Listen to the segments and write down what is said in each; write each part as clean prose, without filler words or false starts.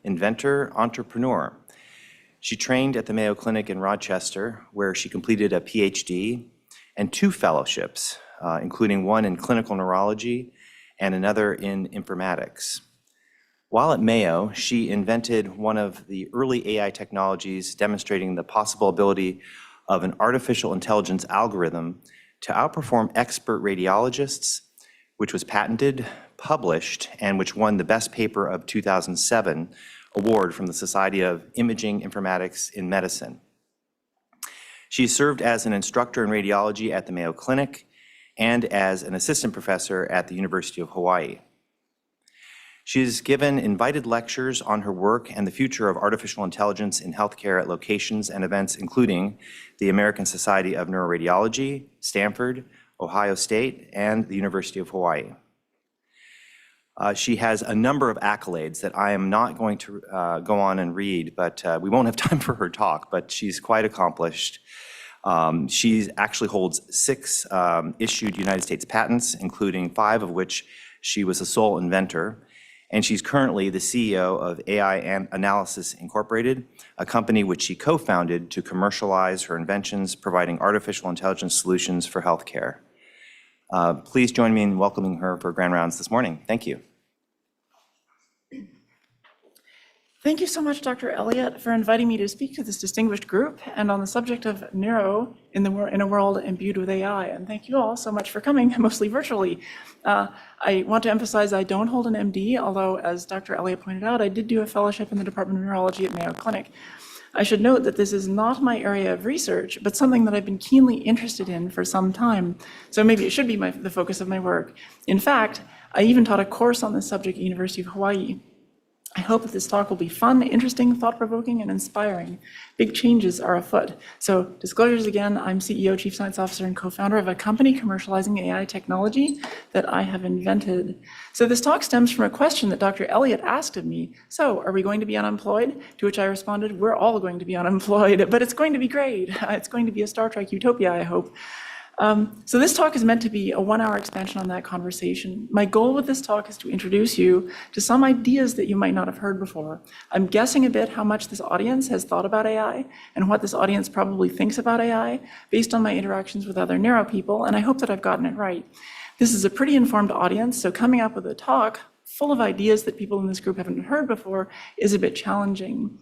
inventor, entrepreneur. She trained at the Mayo Clinic in Rochester, where she completed a PhD and 2 fellowships, including one in clinical neurology and another in informatics. While at Mayo, she invented one of the early AI technologies demonstrating the possible ability of an artificial intelligence algorithm to outperform expert radiologists, which was patented, published, and which won the Best Paper of 2007 award from the Society of Imaging Informatics in Medicine. She served as an instructor in radiology at the Mayo Clinic and as an assistant professor at the University of Hawaii. She has given invited lectures on her work and the future of artificial intelligence in healthcare at locations and events including the American Society of Neuroradiology, Stanford, Ohio State, and the University of Hawaii. She has a number of accolades that I am not going to go on and read, but we won't have time for her talk, but she's quite accomplished. She actually holds 6 issued United States patents, including 5 of which she was the sole inventor. And she's currently the CEO of AI Analysis Incorporated, a company which she co-founded to commercialize her inventions, providing artificial intelligence solutions for healthcare. Please join me in welcoming her for Grand Rounds this morning. Thank you. Thank you so much, Dr. Elliott, for inviting me to speak to this distinguished group and on the subject of neuro in a world imbued with AI. And thank you all so much for coming, mostly virtually. I want to emphasize I don't hold an MD, although, as Dr. Elliott pointed out, I did do a fellowship in the Department of Neurology at Mayo Clinic. I should note that this is not my area of research, but something that I've been keenly interested in for some time. So maybe it should be the focus of my work. In fact, I even taught a course on this subject at the University of Hawaii. I hope that this talk will be fun, interesting, thought-provoking, and inspiring. Big changes are afoot. So disclosures again, I'm CEO, Chief Science Officer, and co-founder of a company commercializing AI technology that I have invented. So this talk stems from a question that Dr. Elliott asked of me. So are we going to be unemployed? To which I responded, we're all going to be unemployed, but it's going to be great. It's going to be a Star Trek utopia, I hope. So this talk is meant to be a 1-hour expansion on that conversation. My goal with this talk is to introduce you to some ideas that you might not have heard before. I'm guessing a bit how much this audience has thought about AI and what this audience probably thinks about AI based on my interactions with other neuro people, and I hope that I've gotten it right. This is a pretty informed audience, so coming up with a talk full of ideas that people in this group haven't heard before is a bit challenging.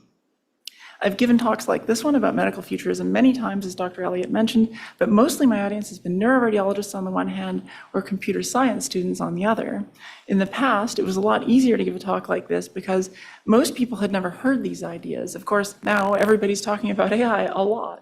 I've given talks like this one about medical futurism many times, as Dr. Elliott mentioned, but mostly my audience has been neuroradiologists on the one hand or computer science students on the other. In the past, it was a lot easier to give a talk like this because most people had never heard these ideas. Of course, now everybody's talking about AI a lot.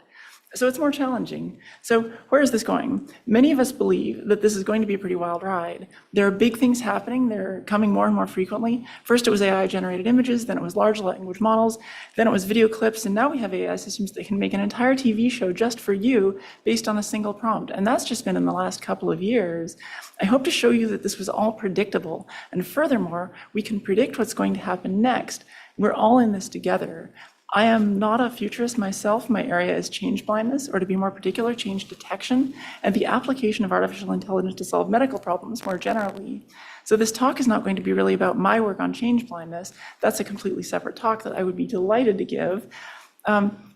So it's more challenging. So where is this going? Many of us believe that this is going to be a pretty wild ride. There are big things happening. They're coming more and more frequently. First, it was AI-generated images. Then it was large language models. Then it was video clips. And now we have AI systems that can make an entire TV show just for you based on a single prompt. And that's just been in the last couple of years. I hope to show you that this was all predictable. And furthermore, we can predict what's going to happen next. We're all in this together. I am not a futurist myself. My area is change blindness, or to be more particular, change detection, and the application of artificial intelligence to solve medical problems more generally. So this talk is not going to be really about my work on change blindness. That's a completely separate talk that I would be delighted to give.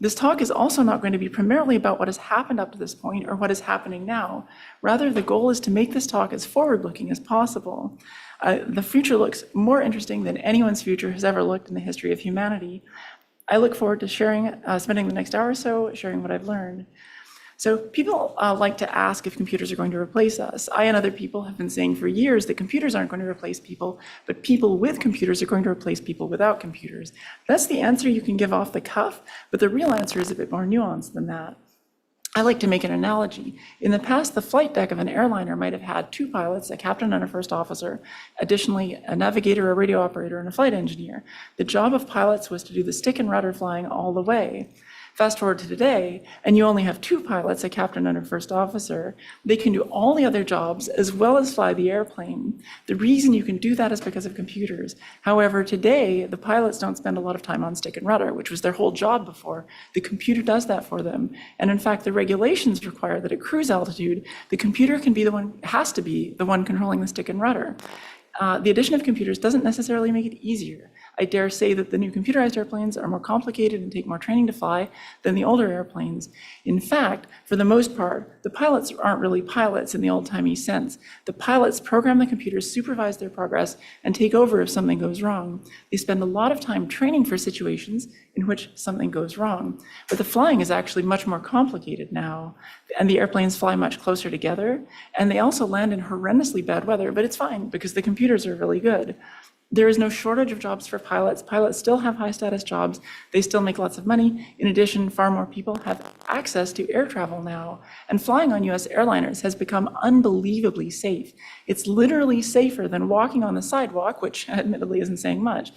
This talk is also not going to be primarily about what has happened up to this point or what is happening now. Rather, the goal is to make this talk as forward-looking as possible. The future looks more interesting than anyone's future has ever looked in the history of humanity. I look forward to spending the next hour or so sharing what I've learned. So people like to ask if computers are going to replace us. I and other people have been saying for years that computers aren't going to replace people, but people with computers are going to replace people without computers. That's the answer you can give off the cuff, but the real answer is a bit more nuanced than that. I like to make an analogy. In the past, the flight deck of an airliner might have had 2 pilots, a captain and a first officer, additionally a navigator, a radio operator, and a flight engineer. The job of pilots was to do the stick and rudder flying all the way. Fast forward to today, and you only have 2 pilots, a captain and a first officer. They can do all the other jobs as well as fly the airplane. The reason you can do that is because of computers. However, today, the pilots don't spend a lot of time on stick and rudder, which was their whole job before. The computer does that for them. And in fact, the regulations require that at cruise altitude, the computer has to be the one controlling the stick and rudder. The addition of computers doesn't necessarily make it easier. I dare say that the new computerized airplanes are more complicated and take more training to fly than the older airplanes. In fact, for the most part, the pilots aren't really pilots in the old-timey sense. The pilots program the computers, supervise their progress, and take over if something goes wrong. They spend a lot of time training for situations in which something goes wrong. But the flying is actually much more complicated now, and the airplanes fly much closer together, and they also land in horrendously bad weather, but it's fine because the computers are really good. There is no shortage of jobs for pilots. Pilots still have high-status jobs. They still make lots of money. In addition, far more people have access to air travel now. And flying on US airliners has become unbelievably safe. It's literally safer than walking on the sidewalk, which admittedly isn't saying much.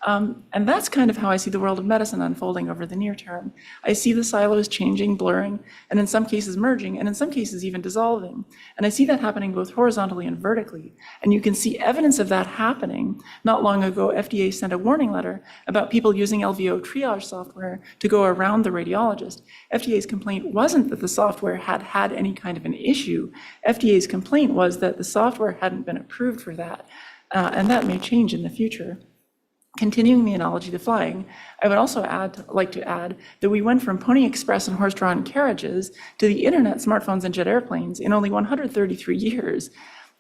And that's kind of how I see the world of medicine unfolding over the near term. I see the silos changing, blurring, and in some cases merging, and in some cases even dissolving. And I see that happening both horizontally and vertically. And you can see evidence of that happening. Not long ago, FDA sent a warning letter about people using LVO triage software to go around the radiologist. FDA's complaint wasn't that the software had any kind of an issue. FDA's complaint was that the software hadn't been approved for that. And that may change in the future. Continuing the analogy to flying, I would also like to add that we went from Pony Express and horse-drawn carriages to the internet, smartphones, and jet airplanes in only 133 years.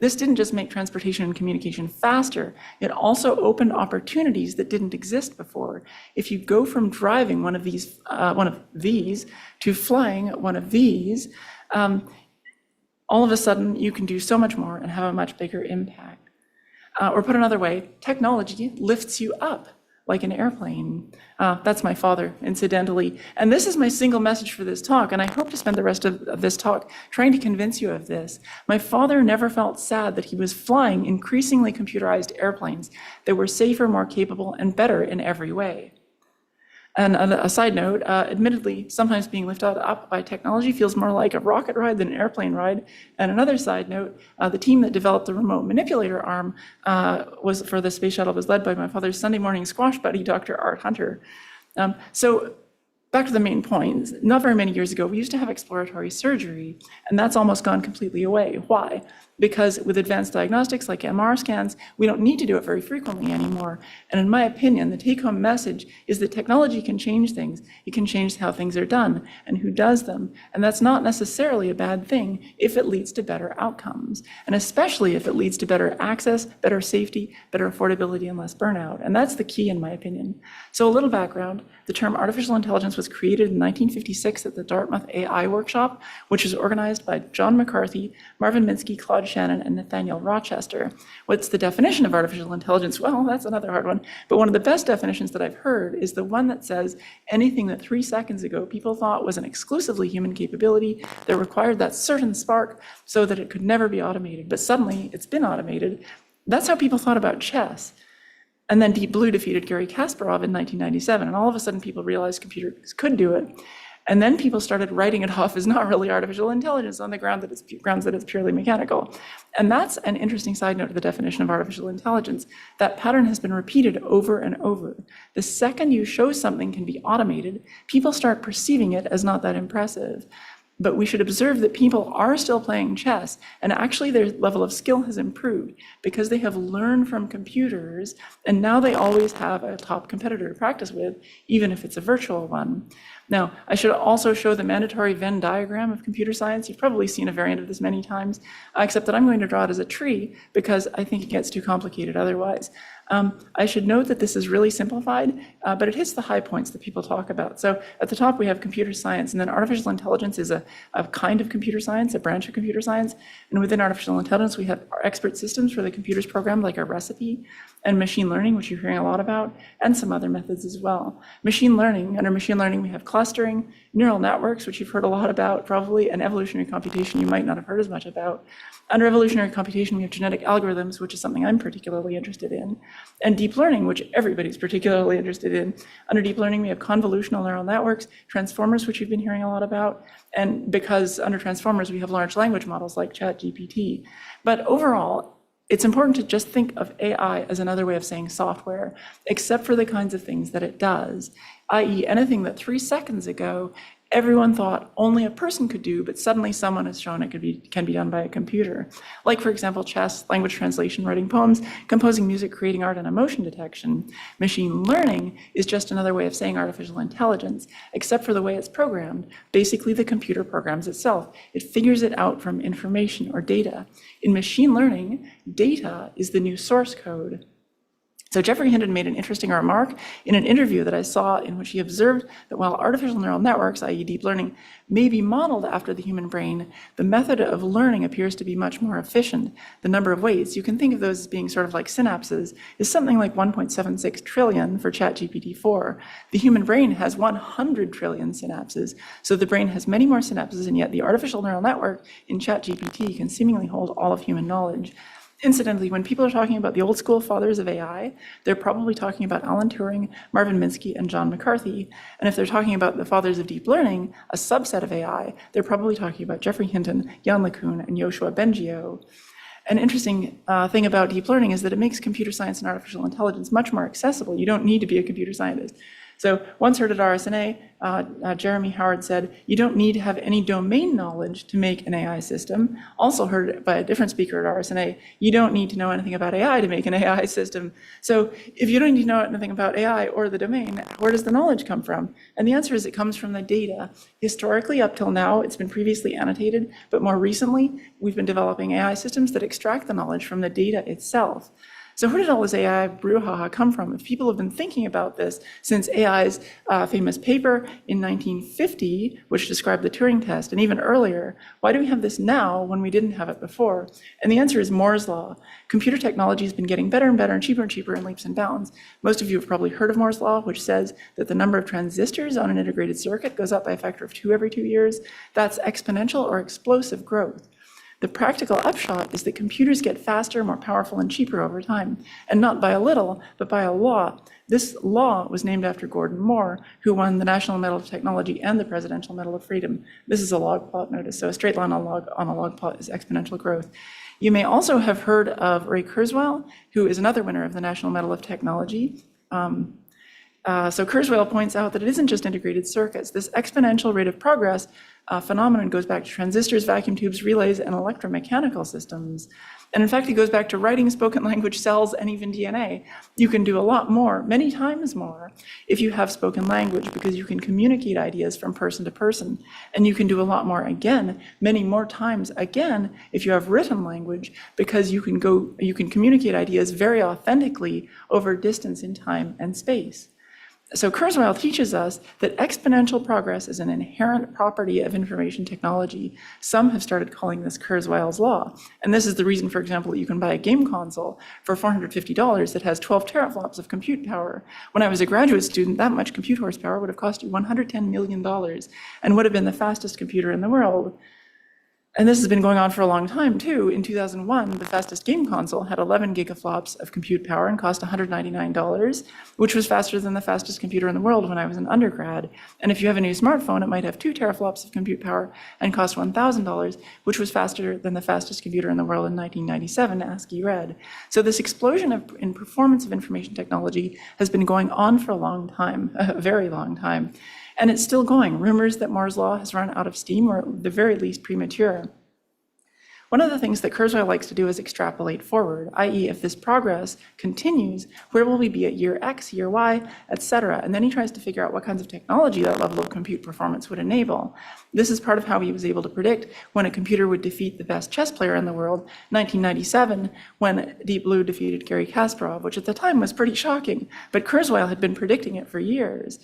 This didn't just make transportation and communication faster, it also opened opportunities that didn't exist before. If you go from driving one of these to flying one of these, all of a sudden you can do so much more and have a much bigger impact. Or put another way, technology lifts you up like an airplane. That's my father, incidentally. And this is my single message for this talk, and I hope to spend the rest of this talk trying to convince you of this. My father never felt sad that he was flying increasingly computerized airplanes that were safer, more capable, and better in every way. And a side note, admittedly, sometimes being lifted up by technology feels more like a rocket ride than an airplane ride. And another side note, the team that developed the remote manipulator arm for the space shuttle was led by my father's Sunday morning squash buddy, Dr. Art Hunter. So back to the main point, not very many years ago, we used to have exploratory surgery, and that's almost gone completely away. Why? Because with advanced diagnostics like MR scans, we don't need to do it very frequently anymore. And in my opinion, the take-home message is that technology can change things. It can change how things are done and who does them. And that's not necessarily a bad thing if it leads to better outcomes, and especially if it leads to better access, better safety, better affordability, and less burnout. And that's the key, in my opinion. So a little background, the term artificial intelligence was created in 1956 at the Dartmouth AI workshop, which was organized by John McCarthy, Marvin Minsky, Claude Shannon, and Nathaniel Rochester. What's the definition of artificial intelligence? Well, that's another hard one. But one of the best definitions that I've heard is the one that says anything that 3 seconds ago people thought was an exclusively human capability that required that certain spark so that it could never be automated, but suddenly it's been automated. That's how people thought about chess. And then Deep Blue defeated Garry Kasparov in 1997, and all of a sudden people realized computers could do it. And then people started writing it off as not really artificial intelligence on the grounds that it's purely mechanical. And that's an interesting side note to the definition of artificial intelligence. That pattern has been repeated over and over. The second you show something can be automated, people start perceiving it as not that impressive. But we should observe that people are still playing chess, and actually their level of skill has improved because they have learned from computers, and now they always have a top competitor to practice with, even if it's a virtual one. Now, I should also show the mandatory Venn diagram of computer science. You've probably seen a variant of this many times, except that I'm going to draw it as a tree because I think it gets too complicated otherwise. I should note that this is really simplified, but it hits the high points that people talk about. So at the top, we have computer science, and then artificial intelligence is a kind of computer science, a branch of computer science. And within artificial intelligence, we have our expert systems for the computers programmed, like our recipe, and machine learning, which you're hearing a lot about, and some other methods as well. Machine learning, under machine learning, we have clustering, neural networks, which you've heard a lot about probably, and evolutionary computation you might not have heard as much about. Under evolutionary computation, we have genetic algorithms, which is something I'm particularly interested in, and deep learning, which everybody's particularly interested in. Under deep learning, we have convolutional neural networks, transformers, which you've been hearing a lot about, and because under transformers, we have large language models like ChatGPT. But overall, it's important to just think of AI as another way of saying software, except for the kinds of things that it does, i.e. anything that 3 seconds ago everyone thought only a person could do, but suddenly someone has shown it can be done by a computer. Like, for example, chess, language translation, writing poems, composing music, creating art, and emotion detection. Machine learning is just another way of saying artificial intelligence, except for the way it's programmed. Basically, the computer programs itself. It figures it out from information or data. In machine learning, data is the new source code. So Geoffrey Hinton made an interesting remark in an interview that I saw in which he observed that while artificial neural networks, i.e. deep learning, may be modeled after the human brain, the method of learning appears to be much more efficient. The number of weights, you can think of those as being sort of like synapses, is something like 1.76 trillion for ChatGPT-4. The human brain has 100 trillion synapses, so the brain has many more synapses, and yet the artificial neural network in ChatGPT can seemingly hold all of human knowledge. Incidentally, when people are talking about the old school fathers of AI, they're probably talking about Alan Turing, Marvin Minsky, and John McCarthy. And if they're talking about the fathers of deep learning, a subset of AI, they're probably talking about Geoffrey Hinton, Jan LeCun, and Yoshua Bengio. An interesting thing about deep learning is that it makes computer science and artificial intelligence much more accessible. You don't need to be a computer scientist. So once heard at RSNA, Jeremy Howard said, you don't need to have any domain knowledge to make an AI system. Also heard by a different speaker at RSNA, you don't need to know anything about AI to make an AI system. So if you don't need to know anything about AI or the domain, where does the knowledge come from? And the answer is it comes from the data. Historically, up till now, it's been previously annotated, but more recently, we've been developing AI systems that extract the knowledge from the data itself. So where did all this AI brouhaha come from? If people have been thinking about this since AI's famous paper in 1950, which described the Turing test, and even earlier, why do we have this now when we didn't have it before? And the answer is Moore's law. Computer technology has been getting better and better and cheaper in leaps and bounds. Most of you have probably heard of Moore's law, which says that the number of transistors on an integrated circuit goes up by a factor of 2 every 2 years. That's exponential or explosive growth. The practical upshot is that computers get faster, more powerful, and cheaper over time, and not by a little, but by a law. This law was named after Gordon Moore, who won the National Medal of Technology and the Presidential Medal of Freedom. This is a log plot notice, so a straight line on a log plot is exponential growth. You may also have heard of Ray Kurzweil, who is another winner of the National Medal of Technology. So Kurzweil points out that it isn't just integrated circuits. This exponential rate of progress phenomenon goes back to transistors, vacuum tubes, relays, and electromechanical systems. And in fact, it goes back to writing, spoken language, cells, and even DNA. You can do a lot more, many times more, if you have spoken language, because you can communicate ideas from person to person. And you can do a lot more again, many more times again, if you have written language, because you can communicate ideas very authentically over distance in time and space. So Kurzweil teaches us that exponential progress is an inherent property of information technology. Some have started calling this Kurzweil's law. And this is the reason, for example, that you can buy a game console for $450 that has 12 teraflops of compute power. When I was a graduate student, that much compute horsepower would have cost you $110 million and would have been the fastest computer in the world. And this has been going on for a long time, too. In 2001, the fastest game console had 11 gigaflops of compute power and cost $199, which was faster than the fastest computer in the world when I was an undergrad. And if you have a new smartphone, it might have 2 teraflops of compute power and cost $1,000, which was faster than the fastest computer in the world in 1997, ASCII read. So this explosion in performance of information technology has been going on for a long time, a very long time. And it's still going. Rumors that Moore's law has run out of steam or at the very least premature. One of the things that Kurzweil likes to do is extrapolate forward, i.e. if this progress continues, where will we be at year X, year Y, etc. And then he tries to figure out what kinds of technology that level of compute performance would enable. This is part of how he was able to predict when a computer would defeat the best chess player in the world, 1997, when Deep Blue defeated Garry Kasparov, which at the time was pretty shocking, but Kurzweil had been predicting it for years.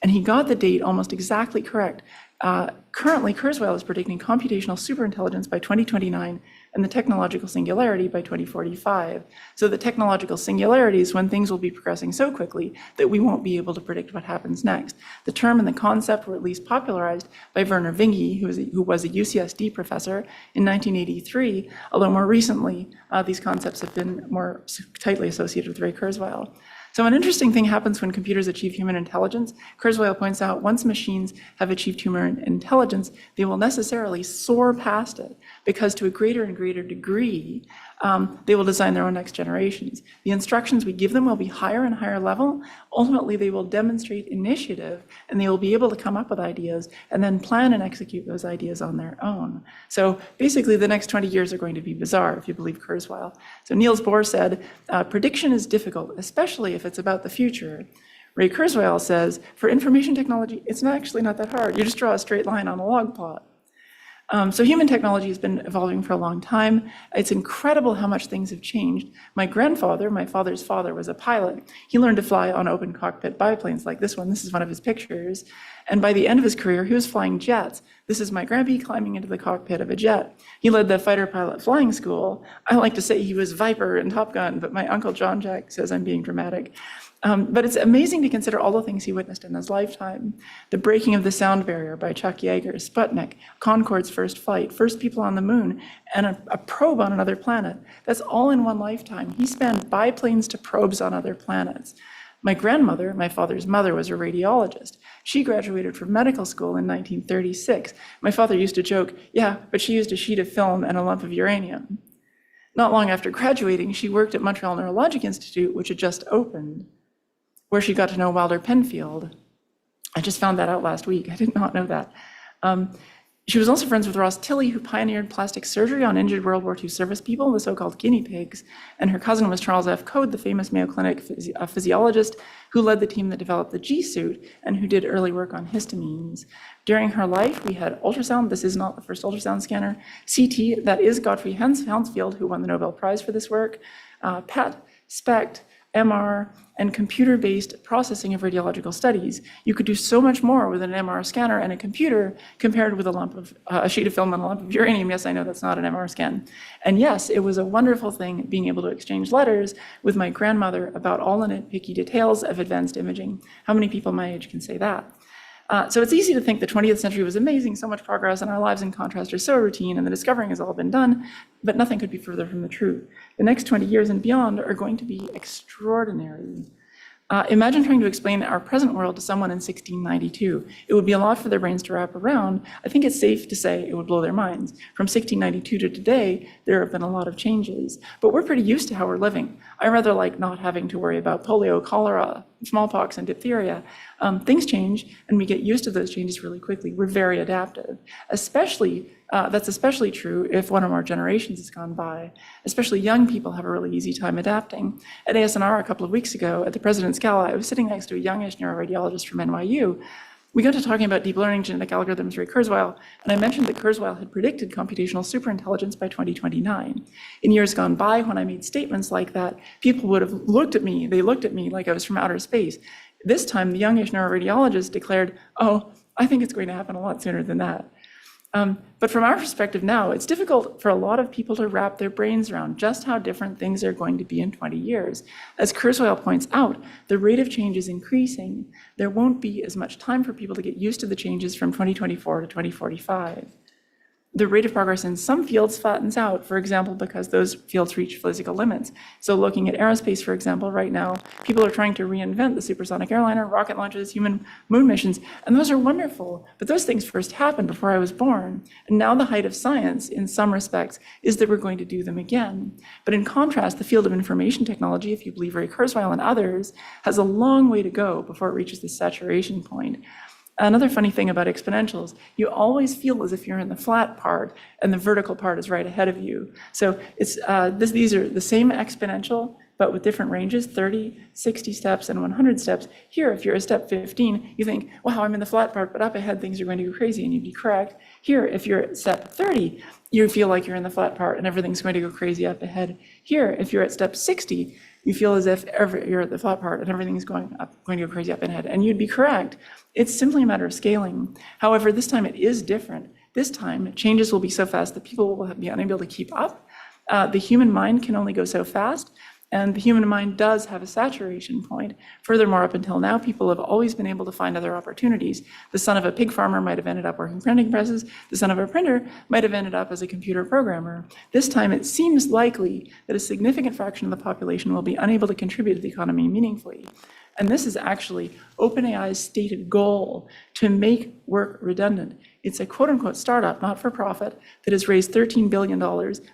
And he got the date almost exactly correct. Currently, Kurzweil is predicting computational superintelligence by 2029 and the technological singularity by 2045. So the technological singularity is when things will be progressing so quickly that we won't be able to predict what happens next. The term and the concept were at least popularized by Werner Vinge, who was a UCSD professor in 1983, although more recently, these concepts have been more tightly associated with Ray Kurzweil. So an interesting thing happens when computers achieve human intelligence. Kurzweil points out once machines have achieved human intelligence, they will necessarily soar past it because to a greater and greater degree, they will design their own next generations. The instructions we give them will be higher and higher level. Ultimately, they will demonstrate initiative and they will be able to come up with ideas and then plan and execute those ideas on their own. So basically, the next 20 years are going to be bizarre, if you believe Kurzweil. So Niels Bohr said, prediction is difficult, especially if it's about the future. Ray Kurzweil says, for information technology, it's actually not that hard. You just draw a straight line on a log plot. So human technology has been evolving for a long time. It's incredible how much things have changed. My grandfather, my father's father, was a pilot. He learned to fly on open cockpit biplanes like this one. This is one of his pictures. And by the end of his career, he was flying jets. This is my grandpa climbing into the cockpit of a jet. He led the fighter pilot flying school. I like to say he was Viper in Top Gun, but my uncle John Jack says I'm being dramatic. But it's amazing to consider all the things he witnessed in his lifetime. The breaking of the sound barrier by Chuck Yeager, Sputnik, Concorde's first flight, first people on the moon, and a probe on another planet. That's all in one lifetime. He spanned biplanes to probes on other planets. My grandmother, my father's mother, was a radiologist. She graduated from medical school in 1936. My father used to joke, yeah, but she used a sheet of film and a lump of uranium. Not long after graduating, she worked at Montreal Neurologic Institute, which had just opened, where she got to know Wilder Penfield. I just found that out last week. I did not know that. She was also friends with Ross Tilley, who pioneered plastic surgery on injured World War II service people, the so-called guinea pigs. And her cousin was Charles F. Code, the famous Mayo Clinic physiologist who led the team that developed the G-suit and who did early work on histamines. During her life, we had ultrasound. This is not the first ultrasound scanner. CT, that is Godfrey Hounsfield, who won the Nobel Prize for this work. PET, SPECT, MR, and computer-based processing of radiological studies. You could do so much more with an MR scanner and a computer compared with a sheet of film and a lump of uranium. Yes, I know that's not an MR scan. And yes, it was a wonderful thing being able to exchange letters with my grandmother about all the nitpicky details of advanced imaging. How many people my age can say that? So it's easy to think the 20th century was amazing, so much progress, and our lives in contrast are so routine, and the discovering has all been done, but nothing could be further from the truth. The next 20 years and beyond are going to be extraordinary. Imagine trying to explain our present world to someone in 1692. It would be a lot for their brains to wrap around. I think it's safe to say it would blow their minds. From 1692 to today, there have been a lot of changes, but we're pretty used to how we're living. I rather like not having to worry about polio, cholera, smallpox, and diphtheria. Things change, and we get used to those changes really quickly. We're very adaptive, that's especially true if one or more generations has gone by. Especially young people have a really easy time adapting. At ASNR a couple of weeks ago, at the President's Gala, I was sitting next to a youngish neuroradiologist from NYU. We got to talking about deep learning, genetic algorithms, Ray Kurzweil, and I mentioned that Kurzweil had predicted computational superintelligence by 2029. In years gone by, when I made statements like that, people would have looked at me. They looked at me like I was from outer space. This time, the youngish neuroradiologist declared, oh, I think it's going to happen a lot sooner than that. But from our perspective now, it's difficult for a lot of people to wrap their brains around just how different things are going to be in 20 years. As Kurzweil points out, the rate of change is increasing. There won't be as much time for people to get used to the changes from 2024 to 2045. The rate of progress in some fields flattens out, for example, because those fields reach physical limits. So looking at aerospace, for example, right now, people are trying to reinvent the supersonic airliner, rocket launches, human moon missions, and those are wonderful. But those things first happened before I was born. And now the height of science, in some respects, is that we're going to do them again. But in contrast, the field of information technology, if you believe Ray Kurzweil and others, has a long way to go before it reaches the saturation point. Another funny thing about exponentials, you always feel as if you're in the flat part and the vertical part is right ahead of you. So it's these are the same exponential, but with different ranges, 30, 60 steps, and 100 steps. Here, if you're at step 15, you think, wow, I'm in the flat part, but up ahead, things are going to go crazy, and you'd be correct. Here, if you're at step 30, you feel like you're in the flat part, and everything's going to go crazy up ahead. Here, if you're at step 60, you feel as if you're at the flat part and everything's going to go crazy up ahead, and you'd be correct. It's simply a matter of scaling. However, this time it is different. This time, changes will be so fast that people will be unable to keep up. The human mind can only go so fast, And the human mind does have a saturation point. Furthermore, up until now, people have always been able to find other opportunities. The son of a pig farmer might have ended up working printing presses. The son of a printer might have ended up as a computer programmer. This time, it seems likely that a significant fraction of the population will be unable to contribute to the economy meaningfully. And this is actually OpenAI's stated goal, to make work redundant. It's a quote-unquote startup, not for profit, that has raised $13 billion,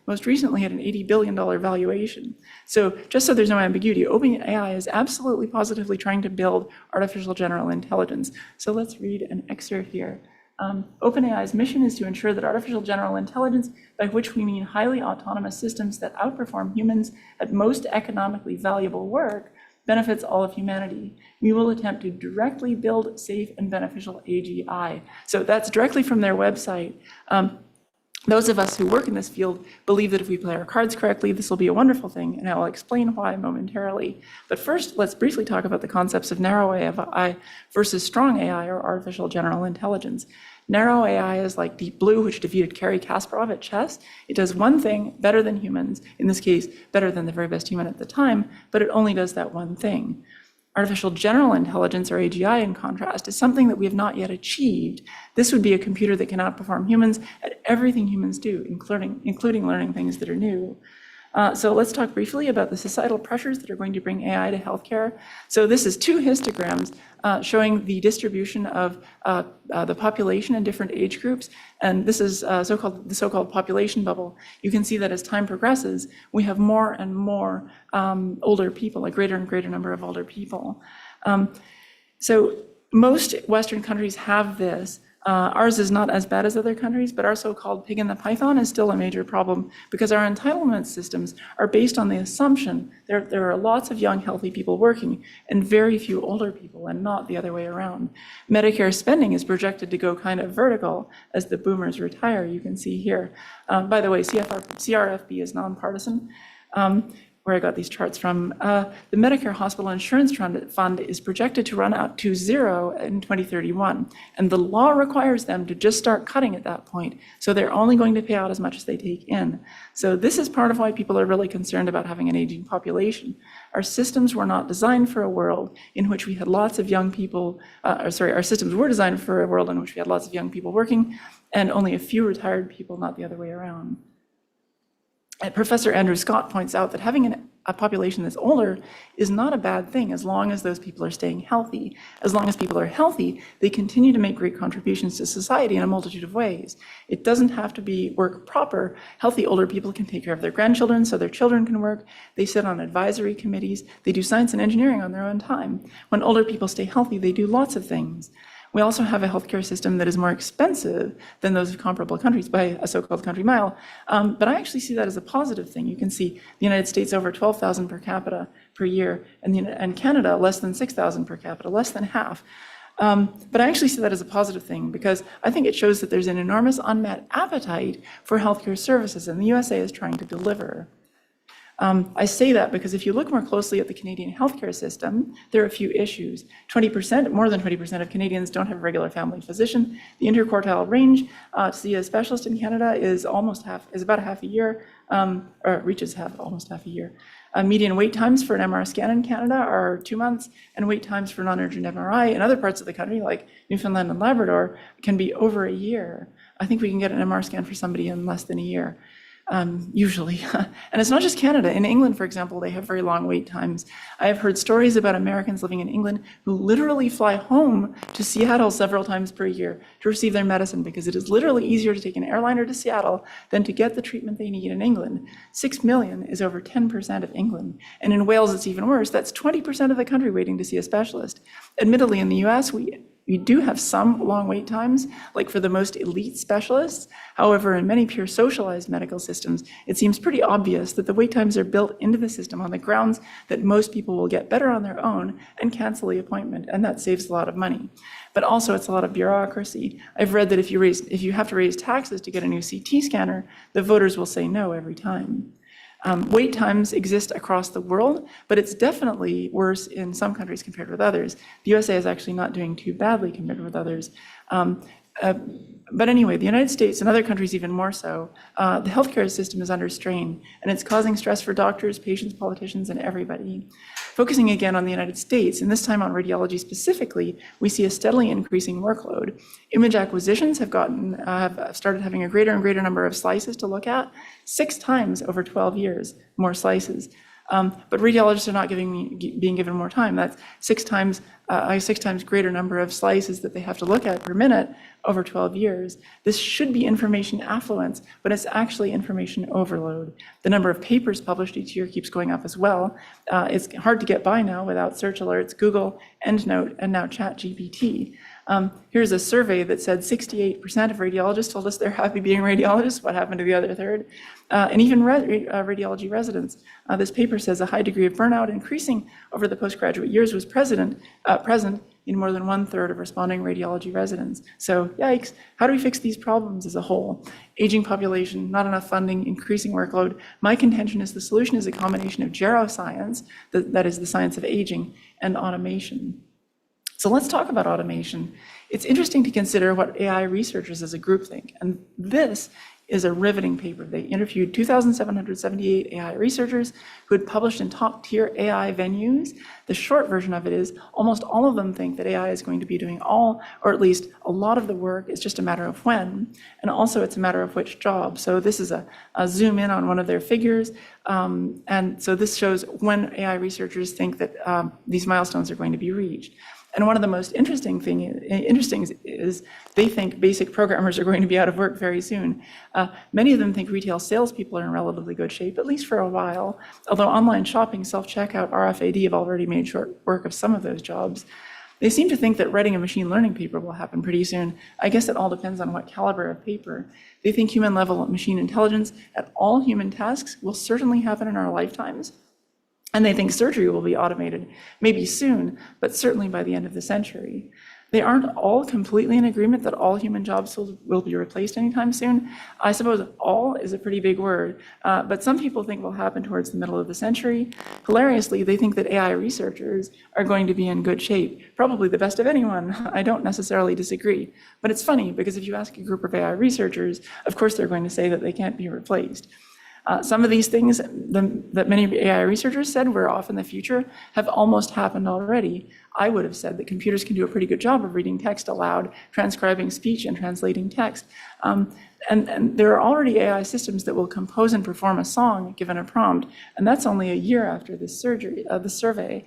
most recently had an $80 billion valuation. So just so there's no ambiguity, OpenAI is absolutely positively trying to build artificial general intelligence. So let's read an excerpt here. OpenAI's mission is to ensure that artificial general intelligence, by which we mean highly autonomous systems that outperform humans at most economically valuable work, benefits all of humanity. We will attempt to directly build safe and beneficial AGI. So that's directly from their website. Those of us who work in this field believe that if we play our cards correctly, this will be a wonderful thing, and I will explain why momentarily. But first, let's briefly talk about the concepts of narrow AI versus strong AI, or artificial general intelligence. Narrow AI is like Deep Blue, which defeated Garry Kasparov at chess. It does one thing better than humans, in this case, better than the very best human at the time, but it only does that one thing. Artificial general intelligence, or AGI in contrast, is something that we have not yet achieved. This would be a computer that can outperform humans at everything humans do, including learning things that are new. So let's talk briefly about the societal pressures that are going to bring AI to healthcare. So this is two histograms showing the distribution of the population in different age groups. And this is the so-called population bubble. You can see that as time progresses, we have more and more older people, a greater and greater number of older people. So most Western countries have this. Ours is not as bad as other countries, but our so-called pig in the python is still a major problem because our entitlement systems are based on the assumption there are lots of young, healthy people working and very few older people, and not the other way around. Medicare spending is projected to go kind of vertical as the boomers retire, you can see here. By the way, CRFB is nonpartisan. Where I got these charts from. The Medicare Hospital Insurance Fund is projected to run out to zero in 2031, and the law requires them to just start cutting at that point, so they're only going to pay out as much as they take in. So this is part of why people are really concerned about having an aging population. Our systems were not designed for a world in which we had lots of young people, our systems were designed for a world in which we had lots of young people working and only a few retired people, not the other way around. And Professor Andrew Scott points out that having a population that's older is not a bad thing as long as those people are staying healthy. As long as people are healthy, they continue to make great contributions to society in a multitude of ways. It doesn't have to be work proper. Healthy older people can take care of their grandchildren so their children can work. They sit on advisory committees. They do science and engineering on their own time. When older people stay healthy, they do lots of things. We also have a healthcare system that is more expensive than those of comparable countries by a so-called country mile. But I actually see that as a positive thing. You can see the United States over 12,000 per capita per year, and Canada less than 6,000 per capita, less than half. But I actually see that as a positive thing because I think it shows that there's an enormous unmet appetite for healthcare services, and the USA is trying to deliver. I say that because if you look more closely at the Canadian healthcare system, there are a few issues. 20%, more than 20% of Canadians don't have a regular family physician. The interquartile range to see a specialist in Canada is about half a year, or reaches almost half a year. Median wait times for an MR scan in Canada are 2 months, and wait times for non-urgent MRI in other parts of the country, like Newfoundland and Labrador, can be over a year. I think we can get an MR scan for somebody in less than a year. Usually. And it's not just Canada. In England, for example, they have very long wait times. I have heard stories about Americans living in England who literally fly home to Seattle several times per year to receive their medicine because it is literally easier to take an airliner to Seattle than to get the treatment they need in England. 6 million is over 10% of England. And in Wales, it's even worse. That's 20% of the country waiting to see a specialist. Admittedly, in the US, we do have some long wait times, like for the most elite specialists. However, in many pure socialized medical systems, it seems pretty obvious that the wait times are built into the system on the grounds that most people will get better on their own and cancel the appointment, and that saves a lot of money. But also, it's a lot of bureaucracy. I've read that if you have to raise taxes to get a new CT scanner, the voters will say no every time. Wait times exist across the world, but it's definitely worse in some countries compared with others. The USA is actually not doing too badly compared with others. But anyway, the United States and other countries even more so, the healthcare system is under strain, and it's causing stress for doctors, patients, politicians, and everybody. Focusing again on the United States, and this time on radiology specifically, we see a steadily increasing workload. Image acquisitions have started having a greater and greater number of slices to look at, 6 times over 12 years, more slices. But radiologists are not being given more time. That's 6 times greater number of slices that they have to look at per minute over 12 years. This should be information affluence, but it's actually information overload. The number of papers published each year keeps going up as well. It's hard to get by now without search alerts, Google, EndNote, and now ChatGPT. Here's a survey that said 68% of radiologists told us they're happy being radiologists. What happened to the other third? And even radiology residents. This paper says a high degree of burnout increasing over the postgraduate years was present in more than 1/3 of responding radiology residents. So yikes, how do we fix these problems as a whole? Aging population, not enough funding, increasing workload. My contention is the solution is a combination of geroscience, that is the science of aging, and automation. So let's talk about automation. It's interesting to consider what AI researchers as a group think, and this is a riveting paper. They interviewed 2,778 AI researchers who had published in top-tier AI venues. The short version of it is almost all of them think that AI is going to be doing all, or at least a lot of the work. It's just a matter of when, and also it's a matter of which job. So this is a zoom in on one of their figures, and so this shows when AI researchers think that these milestones are going to be reached. And one of the most interesting is they think basic programmers are going to be out of work very soon. Many of them think retail salespeople are in relatively good shape, at least for a while, although online shopping, self-checkout, RFID have already made short work of some of those jobs. They seem to think that writing a machine learning paper will happen pretty soon. I guess it all depends on what caliber of paper. They think human-level machine intelligence at all human tasks will certainly happen in our lifetimes. And they think surgery will be automated, maybe soon, but certainly by the end of the century. They aren't all completely in agreement that all human jobs will be replaced anytime soon. I suppose all is a pretty big word, but some people think will happen towards the middle of the century. Hilariously, they think that AI researchers are going to be in good shape, probably the best of anyone. I don't necessarily disagree, but it's funny because if you ask a group of AI researchers, of course they're going to say that they can't be replaced. Some of these things that many AI researchers said were off in the future have almost happened already. I would have said that computers can do a pretty good job of reading text aloud, transcribing speech, and translating text. And there are already AI systems that will compose and perform a song given a prompt, and that's only a year after this survey.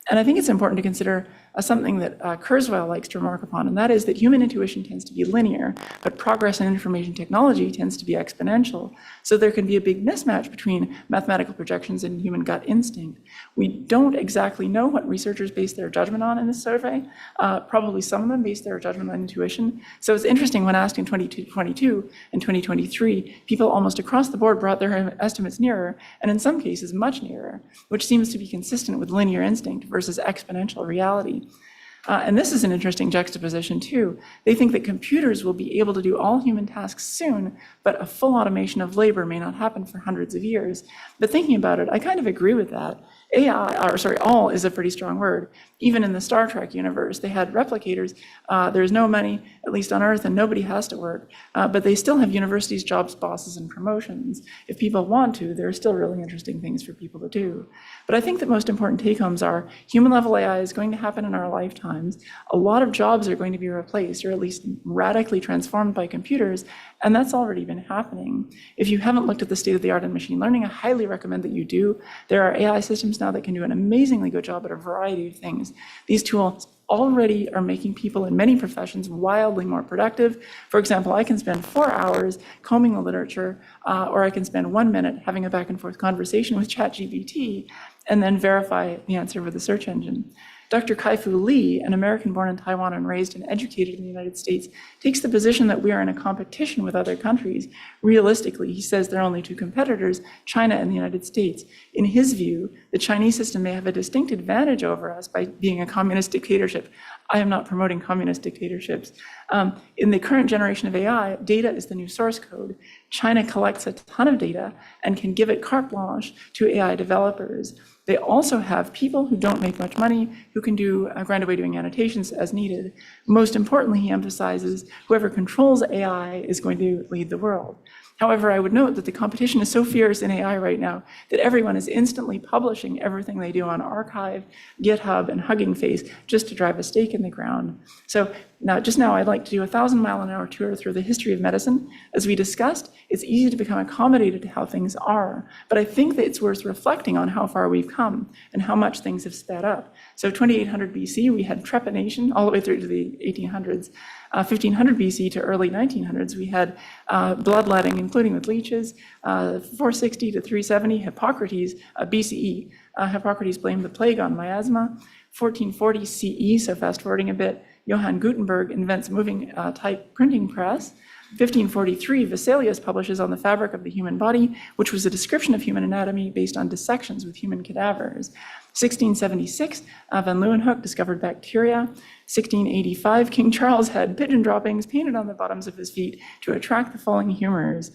And I think it's important to consider something that Kurzweil likes to remark upon, and that is that human intuition tends to be linear, but progress in information technology tends to be exponential. So there can be a big mismatch between mathematical projections and human gut instinct. We don't exactly know what researchers base their judgment on in this survey. Probably some of them base their judgment on intuition. So it's interesting when asked in 2022 and 2023, people almost across the board brought their estimates nearer, and in some cases much nearer, which seems to be consistent with linear instinct versus exponential reality. And this is an interesting juxtaposition too. They think that computers will be able to do all human tasks soon, but a full automation of labor may not happen for hundreds of years. But thinking about it, I kind of agree with that. All is a pretty strong word. Even in the Star Trek universe, they had replicators. There's no money, at least on Earth, and nobody has to work. But they still have universities, jobs, bosses, and promotions. If people want to, there are still really interesting things for people to do. But I think the most important take-homes are human-level AI is going to happen in our lifetimes. A lot of jobs are going to be replaced, or at least radically transformed by computers, and that's already been happening. If you haven't looked at the state of the art in machine learning, I highly recommend that you do. There are AI systems now that can do an amazingly good job at a variety of things. These tools already are making people in many professions wildly more productive. For example, I can spend 4 hours combing the literature, or I can spend 1 minute having a back and forth conversation with ChatGPT and then verify the answer with a search engine. Dr. Kai-Fu Lee, an American born in Taiwan and raised and educated in the United States, takes the position that we are in a competition with other countries. Realistically, he says there are only 2 competitors, China and the United States. In his view, the Chinese system may have a distinct advantage over us by being a communist dictatorship. I am not promoting communist dictatorships. In the current generation of AI, data is the new source code. China collects a ton of data and can give it carte blanche to AI developers. They also have people who don't make much money who can do grind away doing annotations as needed. Most importantly, he emphasizes whoever controls AI is going to lead the world. However, I would note that the competition is so fierce in AI right now that everyone is instantly publishing everything they do on Archive, GitHub, and Hugging Face just to drive a stake in the ground. So now I'd like to do a 1,000-mile-an-hour tour through the history of medicine. As we discussed, it's easy to become accommodated to how things are, but I think that it's worth reflecting on how far we've come and how much things have sped up. So 2800 BC, we had trepanation all the way through to the 1800s. 1500 BC to early 1900s, we had bloodletting, including with leeches. 460 to 370, Hippocrates, BCE. Hippocrates blamed the plague on miasma. 1440 CE, so fast forwarding a bit, Johann Gutenberg invents moving type printing press. 1543, Vesalius publishes On the Fabric of the Human Body, which was a description of human anatomy based on dissections with human cadavers. 1676, Van Leeuwenhoek discovered bacteria. 1685, King Charles had pigeon droppings painted on the bottoms of his feet to attract the falling humors.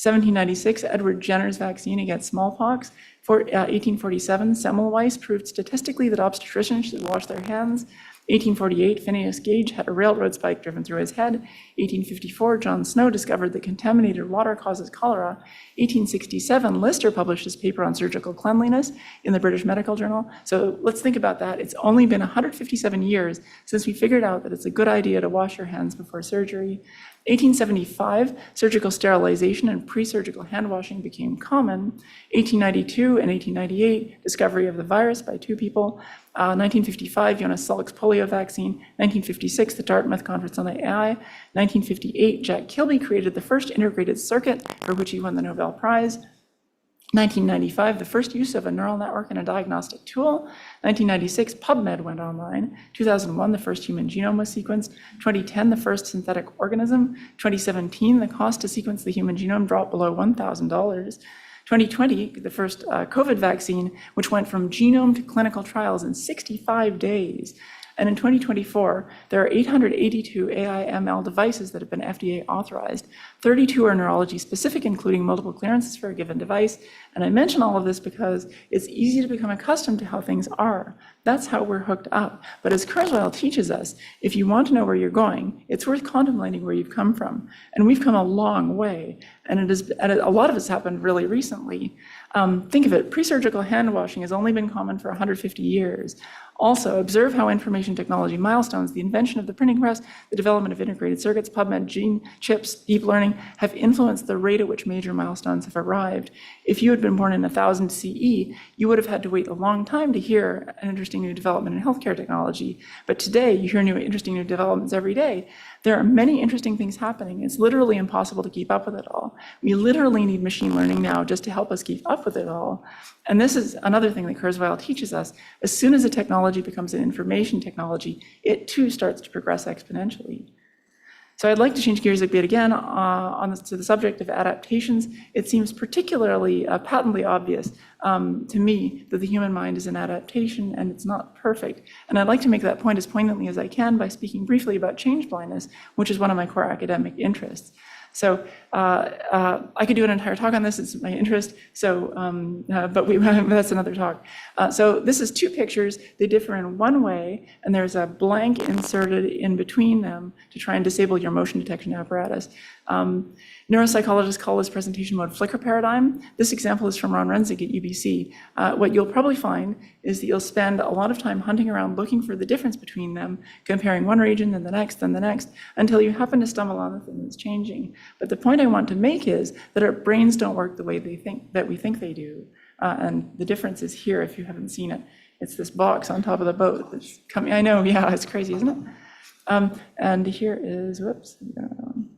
1796, Edward Jenner's vaccine against smallpox. 1847, Semmelweis proved statistically that obstetricians should wash their hands. 1848, Phineas Gage had a railroad spike driven through his head. 1854, John Snow discovered that contaminated water causes cholera. 1867, Lister published his paper on surgical cleanliness in the British Medical Journal. So let's think about that. It's only been 157 years since we figured out that it's a good idea to wash your hands before surgery. 1875, surgical sterilization and pre-surgical hand washing became common. 1892 and 1898, discovery of the virus by two people. 1955, Jonas Salk's polio vaccine. 1956, the Dartmouth Conference on AI. 1958, Jack Kilby created the first integrated circuit, for which he won the Nobel Prize. 1995, the first use of a neural network in a diagnostic tool. 1996, PubMed went online. 2001, the first human genome was sequenced. 2010, the first synthetic organism. 2017, the cost to sequence the human genome dropped below $1,000. 2020, the first COVID vaccine, which went from genome to clinical trials in 65 days. And in 2024, there are 882 AI/ML devices that have been FDA authorized. 32 are neurology specific, including multiple clearances for a given device. And I mention all of this because it's easy to become accustomed to how things are. That's how we're hooked up. But as Kurzweil teaches us, if you want to know where you're going, it's worth contemplating where you've come from. And we've come a long way. And a lot of it's happened really recently. Think of it, pre-surgical hand washing has only been common for 150 years. Also, observe how information technology milestones, the invention of the printing press, the development of integrated circuits, PubMed, gene chips, deep learning, have influenced the rate at which major milestones have arrived. If you had been born in 1000 CE, you would have had to wait a long time to hear an interesting new development in healthcare technology. But today, you hear interesting new developments every day. There are many interesting things happening. It's literally impossible to keep up with it all. We literally need machine learning now just to help us keep up with it all. And this is another thing that Kurzweil teaches us. As soon as a technology becomes an information technology, it too starts to progress exponentially. So I'd like to change gears a bit again to the subject of adaptations. It seems particularly patently obvious to me that the human mind is an adaptation and it's not perfect. And I'd like to make that point as poignantly as I can by speaking briefly about change blindness, which is one of my core academic interests. So I could do an entire talk on this, it's my interest, so, but that's another talk. So this is two pictures, they differ in one way, and there's a blank inserted in between them to try and disable your motion detection apparatus. Neuropsychologists call this presentation mode flicker paradigm. This example is from Ron Renzig at UBC. What you'll probably find is that you'll spend a lot of time hunting around looking for the difference between them, comparing one region, then the next, until you happen to stumble on the thing that's changing. But the point I want to make is that our brains don't work the way we think they do. And the difference is here, if you haven't seen it. It's this box on top of the boat that's coming. I know, yeah, it's crazy, isn't it? And here is, whoops.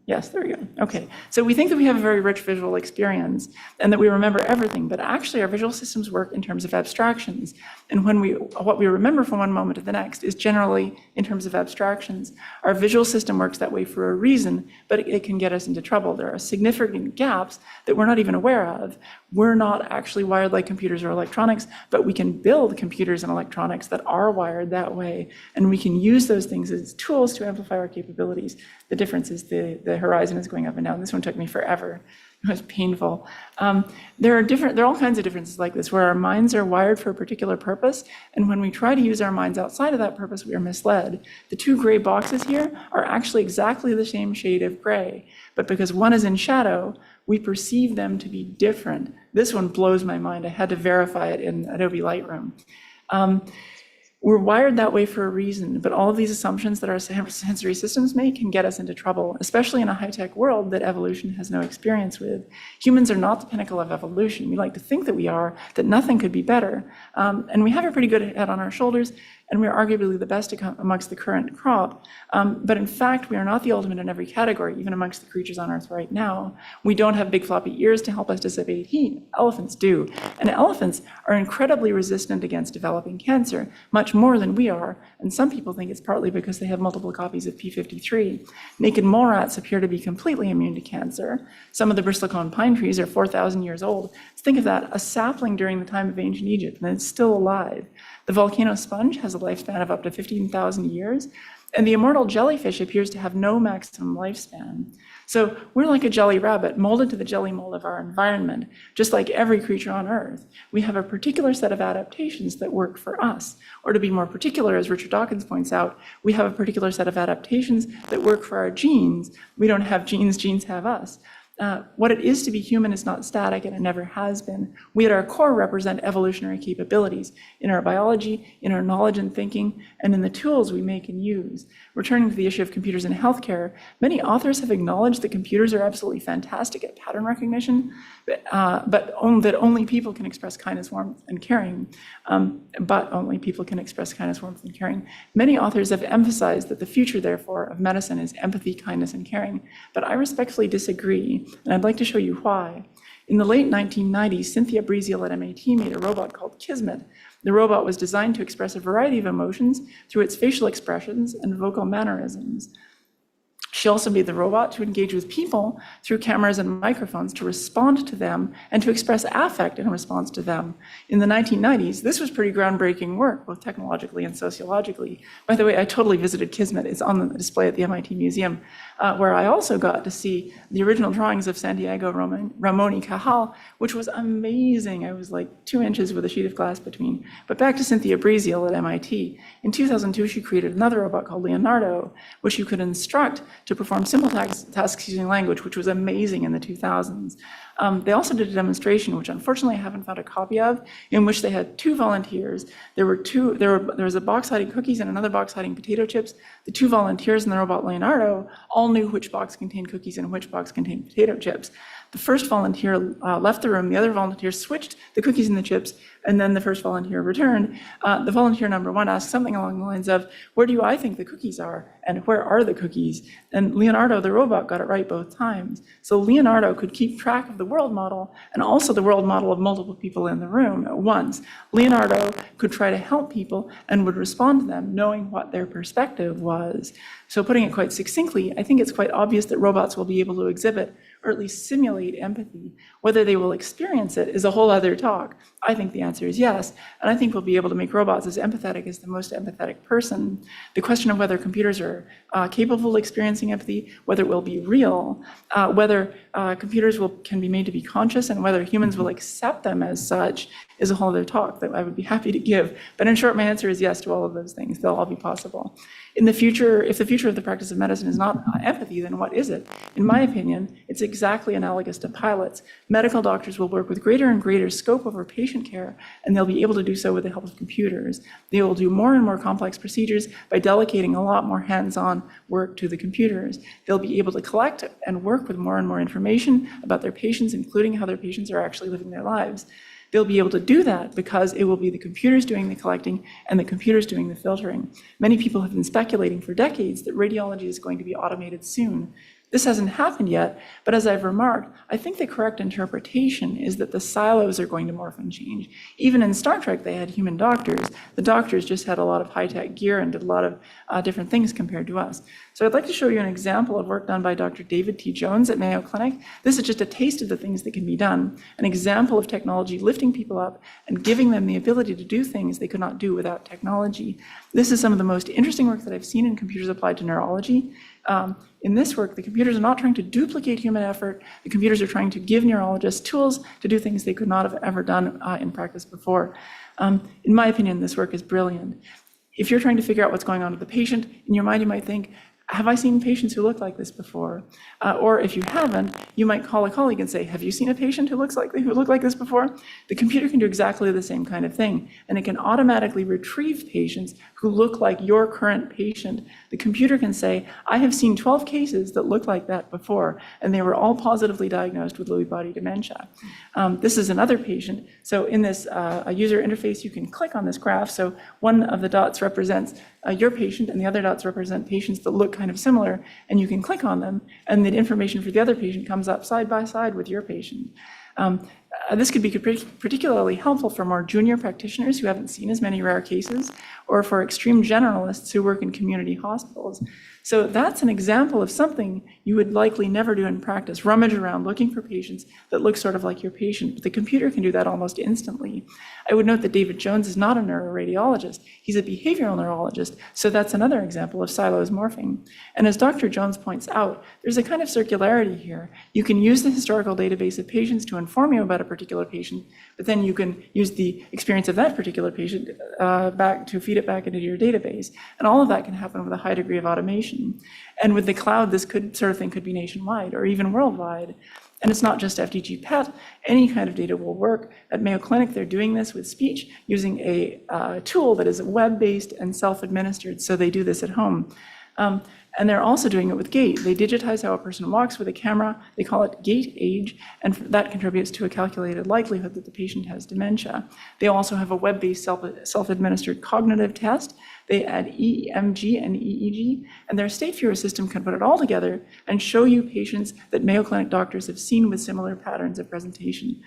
Yes, there we go. Okay, so we think that we have a very rich visual experience and that we remember everything, but actually our visual systems work in terms of abstractions. And what we remember from one moment to the next is generally in terms of abstractions. Our visual system works that way for a reason, but it can get us into trouble. There are significant gaps that we're not even aware of. We're not actually wired like computers or electronics, but we can build computers and electronics that are wired that way. And we can use those things as tools to amplify our capabilities. The difference is the horizon is going up and down. This one took me forever It was painful. There are all kinds of differences like this, where our minds are wired for a particular purpose, and when we try to use our minds outside of that purpose, we are misled. The two gray boxes here are actually exactly the same shade of gray, but because one is in shadow, we perceive them to be different. This one blows my mind. I had to verify it in Adobe Lightroom. We're wired that way for a reason, but all of these assumptions that our sensory systems make can get us into trouble, especially in a high-tech world that evolution has no experience with. Humans are not the pinnacle of evolution. We like to think that we are, that nothing could be better. And we have a pretty good head on our shoulders, and we're arguably the best amongst the current crop. But in fact, we are not the ultimate in every category, even amongst the creatures on Earth right now. We don't have big floppy ears to help us dissipate heat. Elephants do. And elephants are incredibly resistant against developing cancer, much more than we are. And some people think it's partly because they have multiple copies of P53. Naked mole rats appear to be completely immune to cancer. Some of the bristlecone pine trees are 4,000 years old. So think of that, a sapling during the time of ancient Egypt, and it's still alive. The volcano sponge has a lifespan of up to 15,000 years, and the immortal jellyfish appears to have no maximum lifespan. So we're like a jelly rabbit, molded to the jelly mold of our environment, just like every creature on Earth. We have a particular set of adaptations that work for us. Or to be more particular, as Richard Dawkins points out, we have a particular set of adaptations that work for our genes. We don't have genes, genes have us. What it is to be human is not static, and it never has been. We at our core represent evolutionary capabilities in our biology, in our knowledge and thinking, and in the tools we make and use. Returning to the issue of computers in healthcare, many authors have acknowledged that computers are absolutely fantastic at pattern recognition, but only people can express kindness, warmth, and caring. Many authors have emphasized that the future, therefore, of medicine is empathy, kindness, and caring. But I respectfully disagree, and I'd like to show you why. In the late 1990s, Cynthia Breeziel at MIT made a robot called Kismet. The robot was designed to express a variety of emotions through its facial expressions and vocal mannerisms. She also made the robot to engage with people through cameras and microphones, to respond to them and to express affect in response to them. In the 1990s, this was pretty groundbreaking work, both technologically and sociologically. By the way, I totally visited Kismet. It's on the display at the MIT Museum, where I also got to see the original drawings of Santiago Ramon y Cajal, which was amazing. I was like 2 inches with a sheet of glass between. But back to Cynthia Breeziel at MIT. In 2002, she created another robot called Leonardo, which you could instruct to perform simple tasks using language, which was amazing in the 2000s. They also did a demonstration, which unfortunately I haven't found a copy of, in which they had 2 volunteers. There was a box hiding cookies and another box hiding potato chips. The 2 volunteers and the robot Leonardo all knew which box contained cookies and which box contained potato chips. The first volunteer left the room, the other volunteer switched the cookies and the chips, and then the first volunteer returned. The volunteer number 1 asked something along the lines of, "Where do I think the cookies are? And where are the cookies?" And Leonardo, the robot, got it right both times. So Leonardo could keep track of the world model and also the world model of multiple people in the room at once. Leonardo could try to help people and would respond to them knowing what their perspective was. So putting it quite succinctly, I think it's quite obvious that robots will be able to exhibit, or at least simulate, empathy. Whether they will experience it is a whole other talk. I think the answer is yes, and I think we'll be able to make robots as empathetic as the most empathetic person. The question of whether computers are capable of experiencing empathy, whether it will be real, whether computers can be made to be conscious, and whether humans will accept them as such is a whole other talk that I would be happy to give. But in short, my answer is yes to all of those things. They'll all be possible. In the future, if the future of the practice of medicine is not empathy, then what is it? In my opinion, it's exactly analogous to pilots. Medical doctors will work with greater and greater scope over patient care, and they'll be able to do so with the help of computers. They will do more and more complex procedures by delegating a lot more hands-on work to the computers. They'll be able to collect and work with more and more information about their patients, including how their patients are actually living their lives. They'll be able to do that because it will be the computers doing the collecting and the computers doing the filtering. Many people have been speculating for decades that radiology is going to be automated soon. This hasn't happened yet, but as I've remarked, I think the correct interpretation is that the silos are going to morph and change. Even in Star Trek, they had human doctors. The doctors just had a lot of high-tech gear and did a lot of different things compared to us. So I'd like to show you an example of work done by Dr. David T. Jones at Mayo Clinic. This is just a taste of the things that can be done, an example of technology lifting people up and giving them the ability to do things they could not do without technology. This is some of the most interesting work that I've seen in computers applied to neurology. In this work, the computer computers are not trying to duplicate human effort. The computers are trying to give neurologists tools to do things they could not have ever done in practice before. In my opinion, this work is brilliant. If you're trying to figure out what's going on with the patient, in your mind you might think, have I seen patients who look like this before? Or if you haven't, you might call a colleague and say, have you seen a patient who looked like this before? The computer can do exactly the same kind of thing, and it can automatically retrieve patients who look like your current patient. The computer can say, I have seen 12 cases that look like that before, and they were all positively diagnosed with Lewy body dementia. This is another patient. So in this user interface, you can click on this graph. So one of the dots represents your patient, and the other dots represent patients that look kind of similar, and you can click on them, and the information for the other patient comes up side by side with your patient. This could be particularly helpful for more junior practitioners who haven't seen as many rare cases, or for extreme generalists who work in community hospitals. So that's an example of something you would likely never do in practice, rummage around looking for patients that look sort of like your patient, but the computer can do that almost instantly. I would note that David Jones is not a neuroradiologist, he's a behavioral neurologist, so that's another example of silos morphing. And as Dr. Jones points out, there's a kind of circularity here. You can use the historical database of patients to inform you about a particular patient, but then you can use the experience of that particular patient back to feed it back into your database. And all of that can happen with a high degree of automation. And with the cloud, this sort of thing could be nationwide or even worldwide. And it's not just FDG PET. Any kind of data will work. At Mayo Clinic, they're doing this with speech using a tool that is web-based and self-administered, so they do this at home. And they're also doing it with gait. They digitize how a person walks with a camera. They call it gait age, and that contributes to a calculated likelihood that the patient has dementia. They also have a web-based self-administered cognitive test. They add EMG and EEG, and their state viewer system can put it all together and show you patients that Mayo Clinic doctors have seen with similar patterns of presentation,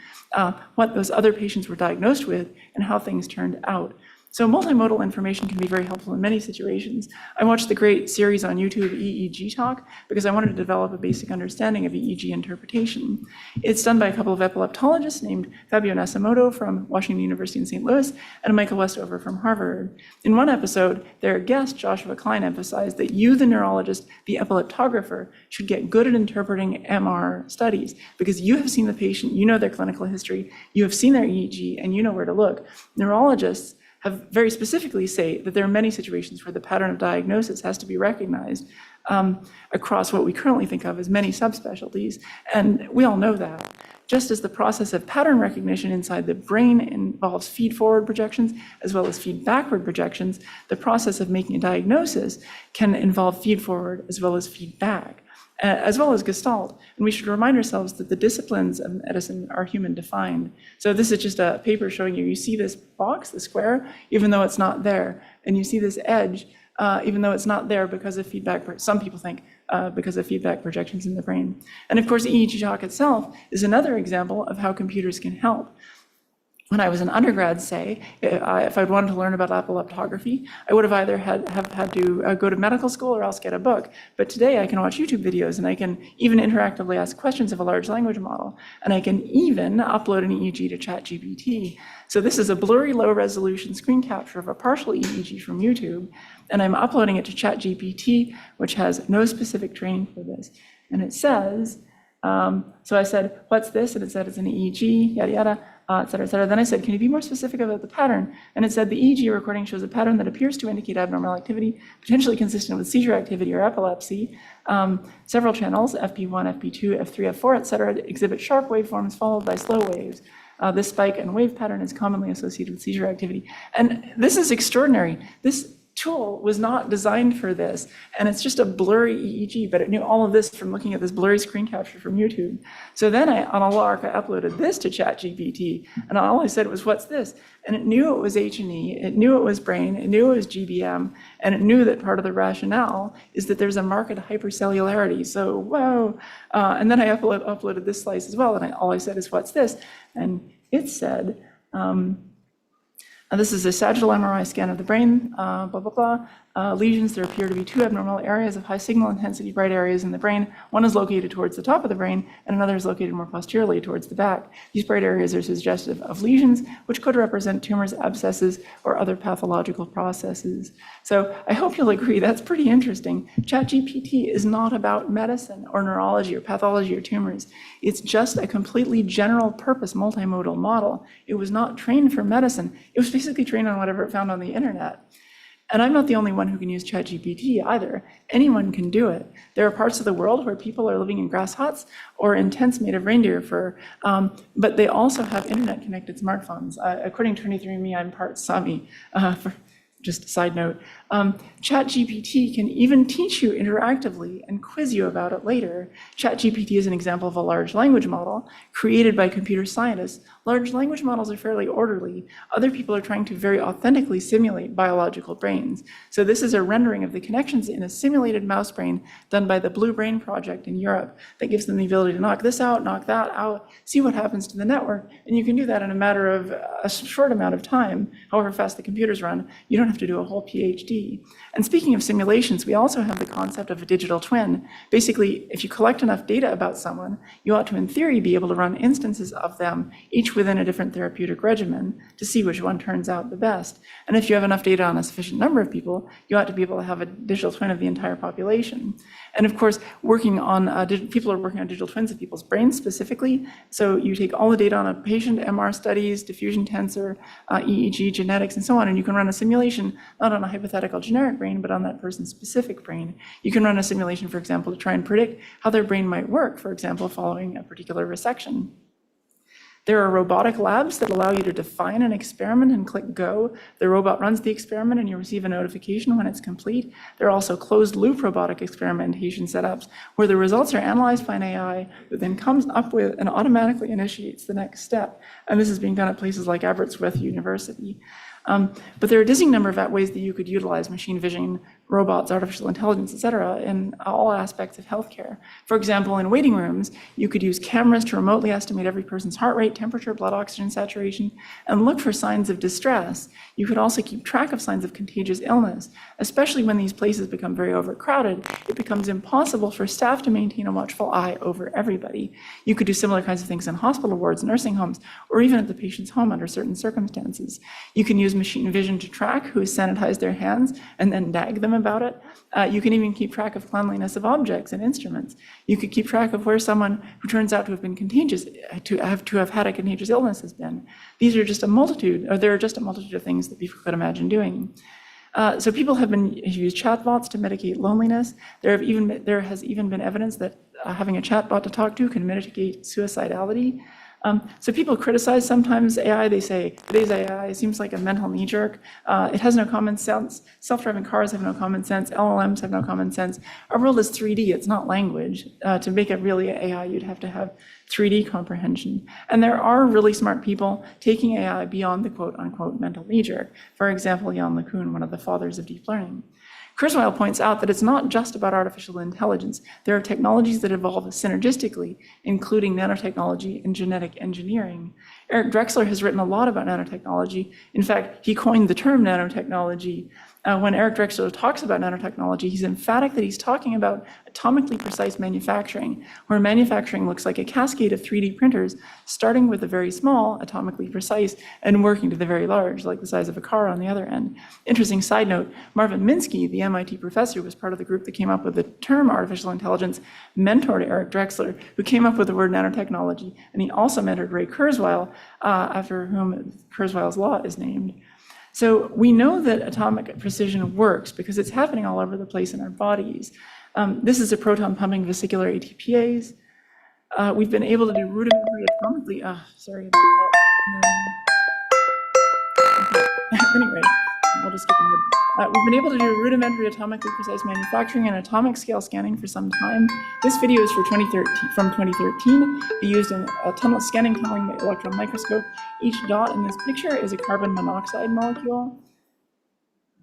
what those other patients were diagnosed with, and how things turned out. So multimodal information can be very helpful in many situations. I watched the great series on YouTube, EEG Talk, because I wanted to develop a basic understanding of EEG interpretation. It's done by a couple of epileptologists named Fabio Nakamoto from Washington University in St. Louis and Michael Westover from Harvard. In one episode, their guest, Joshua Klein, emphasized that you, the neurologist, the epileptographer, should get good at interpreting MR studies because you have seen the patient, you know their clinical history, you have seen their EEG, and you know where to look. Neurologists have very specifically say that there are many situations where the pattern of diagnosis has to be recognized across what we currently think of as many subspecialties, and we all know that. Just as the process of pattern recognition inside the brain involves feed-forward projections as well as feed-backward projections, the process of making a diagnosis can involve feed-forward as well as feedback, as well as Gestalt. And we should remind ourselves that the disciplines of medicine are human-defined. So this is just a paper showing you see this box, the square, even though it's not there. And you see this edge, even though it's not there because of feedback, some people think because of feedback projections in the brain. And of course, EEG Talk itself is another example of how computers can help. When I was an undergrad, say, if I'd wanted to learn about epileptography, I would have either had to go to medical school or else get a book. But today I can watch YouTube videos and I can even interactively ask questions of a large language model. And I can even upload an EEG to ChatGPT. So this is a blurry, low resolution screen capture of a partial EEG from YouTube. And I'm uploading it to ChatGPT, which has no specific training for this. And it says, so I said, what's this? And it said it's an EEG, yada, yada. Et cetera, et cetera. Then I said, can you be more specific about the pattern? And it said the EEG recording shows a pattern that appears to indicate abnormal activity, potentially consistent with seizure activity or epilepsy. Several channels, FP1, FP2, F3, F4, et cetera, exhibit sharp waveforms followed by slow waves. This spike and wave pattern is commonly associated with seizure activity. And this is extraordinary. This tool was not designed for this, and it's just a blurry EEG, but it knew all of this from looking at this blurry screen capture from YouTube. So then on a lark, I uploaded this to ChatGPT, and all I said was, what's this? And it knew it was H&E, it knew it was brain, it knew it was GBM, and it knew that part of the rationale is that there's a marked hypercellularity. So, whoa. And then I uploaded this slice as well, and all I said is, what's this? And it said, and this is a sagittal MRI scan of the brain, blah, blah, blah. lesions, there appear to be two abnormal areas of high signal intensity bright areas in the brain. One is located towards the top of the brain, and another is located more posteriorly towards the back. These bright areas are suggestive of lesions, which could represent tumors, abscesses, or other pathological processes. So I hope you'll agree that's pretty interesting. ChatGPT is not about medicine or neurology or pathology or tumors. It's just a completely general purpose multimodal model. It was not trained for medicine. It was basically trained on whatever it found on the internet. And I'm not the only one who can use ChatGPT either. Anyone can do it. There are parts of the world where people are living in grass huts or in tents made of reindeer fur, but they also have internet-connected smartphones. According to 23andMe, I'm part Sami, just a side note. ChatGPT can even teach you interactively and quiz you about it later. ChatGPT is an example of a large language model created by computer scientists. Large language models are fairly orderly. Other people are trying to very authentically simulate biological brains. So this is a rendering of the connections in a simulated mouse brain done by the Blue Brain Project in Europe that gives them the ability to knock this out, knock that out, see what happens to the network. And you can do that in a matter of a short amount of time, however fast the computers run. You don't have to do a whole PhD. And speaking of simulations, we also have the concept of a digital twin. Basically, if you collect enough data about someone, you ought to, in theory, be able to run instances of them, each within a different therapeutic regimen, to see which one turns out the best. And if you have enough data on a sufficient number of people, you ought to be able to have a digital twin of the entire population. And of course, people are working on digital twins of people's brains specifically. So you take all the data on a patient, MR studies, diffusion tensor, EEG, genetics, and so on, and you can run a simulation, not on a hypothetical generic brain, but on that person's specific brain. You can run a simulation, for example, to try and predict how their brain might work, for example, following a particular resection. There are robotic labs that allow you to define an experiment and click go. The robot runs the experiment and you receive a notification when it's complete. There are also closed loop robotic experimentation setups where the results are analyzed by an AI that then comes up with and automatically initiates the next step. And this is being done at places like Aberystwyth University. But there are a dizzying number of ways that you could utilize machine vision, robots, artificial intelligence, et cetera, in all aspects of healthcare. For example, in waiting rooms, you could use cameras to remotely estimate every person's heart rate, temperature, blood oxygen saturation, and look for signs of distress. You could also keep track of signs of contagious illness. Especially when these places become very overcrowded, it becomes impossible for staff to maintain a watchful eye over everybody. You could do similar kinds of things in hospital wards, nursing homes, or even at the patient's home under certain circumstances. You can use machine vision to track who has sanitized their hands and then nag them about it. You can even keep track of cleanliness of objects and instruments. You could keep track of where someone who turns out to have been contagious, to have had a contagious illness has been. There are just a multitude of things that people could imagine doing. So people have used chatbots to mitigate loneliness. There has even been evidence that having a chatbot to talk to can mitigate suicidality. So people criticize sometimes AI. They say, today's AI seems like a mental knee-jerk. It has no common sense. Self-driving cars have no common sense. LLMs have no common sense. Our world is 3D. It's not language. To make it really AI, you'd have to have 3D comprehension. And there are really smart people taking AI beyond the quote-unquote mental knee-jerk. For example, Jan LeCun, one of the fathers of deep learning. Kurzweil points out that it's not just about artificial intelligence. There are technologies that evolve synergistically, including nanotechnology and genetic engineering. Eric Drexler has written a lot about nanotechnology. In fact, he coined the term nanotechnology. When Eric Drexler talks about nanotechnology, he's emphatic that he's talking about atomically precise manufacturing, where manufacturing looks like a cascade of 3D printers, starting with the very small, atomically precise, and working to the very large, like the size of a car on the other end. Interesting side note, Marvin Minsky, the MIT professor who was part of the group that came up with the term artificial intelligence, mentored Eric Drexler, who came up with the word nanotechnology, and he also mentored Ray Kurzweil, after whom Kurzweil's law is named. So we know that atomic precision works because it's happening all over the place in our bodies. This is a proton pumping vesicular ATPase. We've been able to do rudimentary atomically, sorry about that. Anyway, I'll just skip ahead. We've been able to do rudimentary atomically precise manufacturing and atomic scale scanning for some time. This video is from 2013. We used a scanning tunneling electron microscope. Each dot in this picture is a carbon monoxide molecule.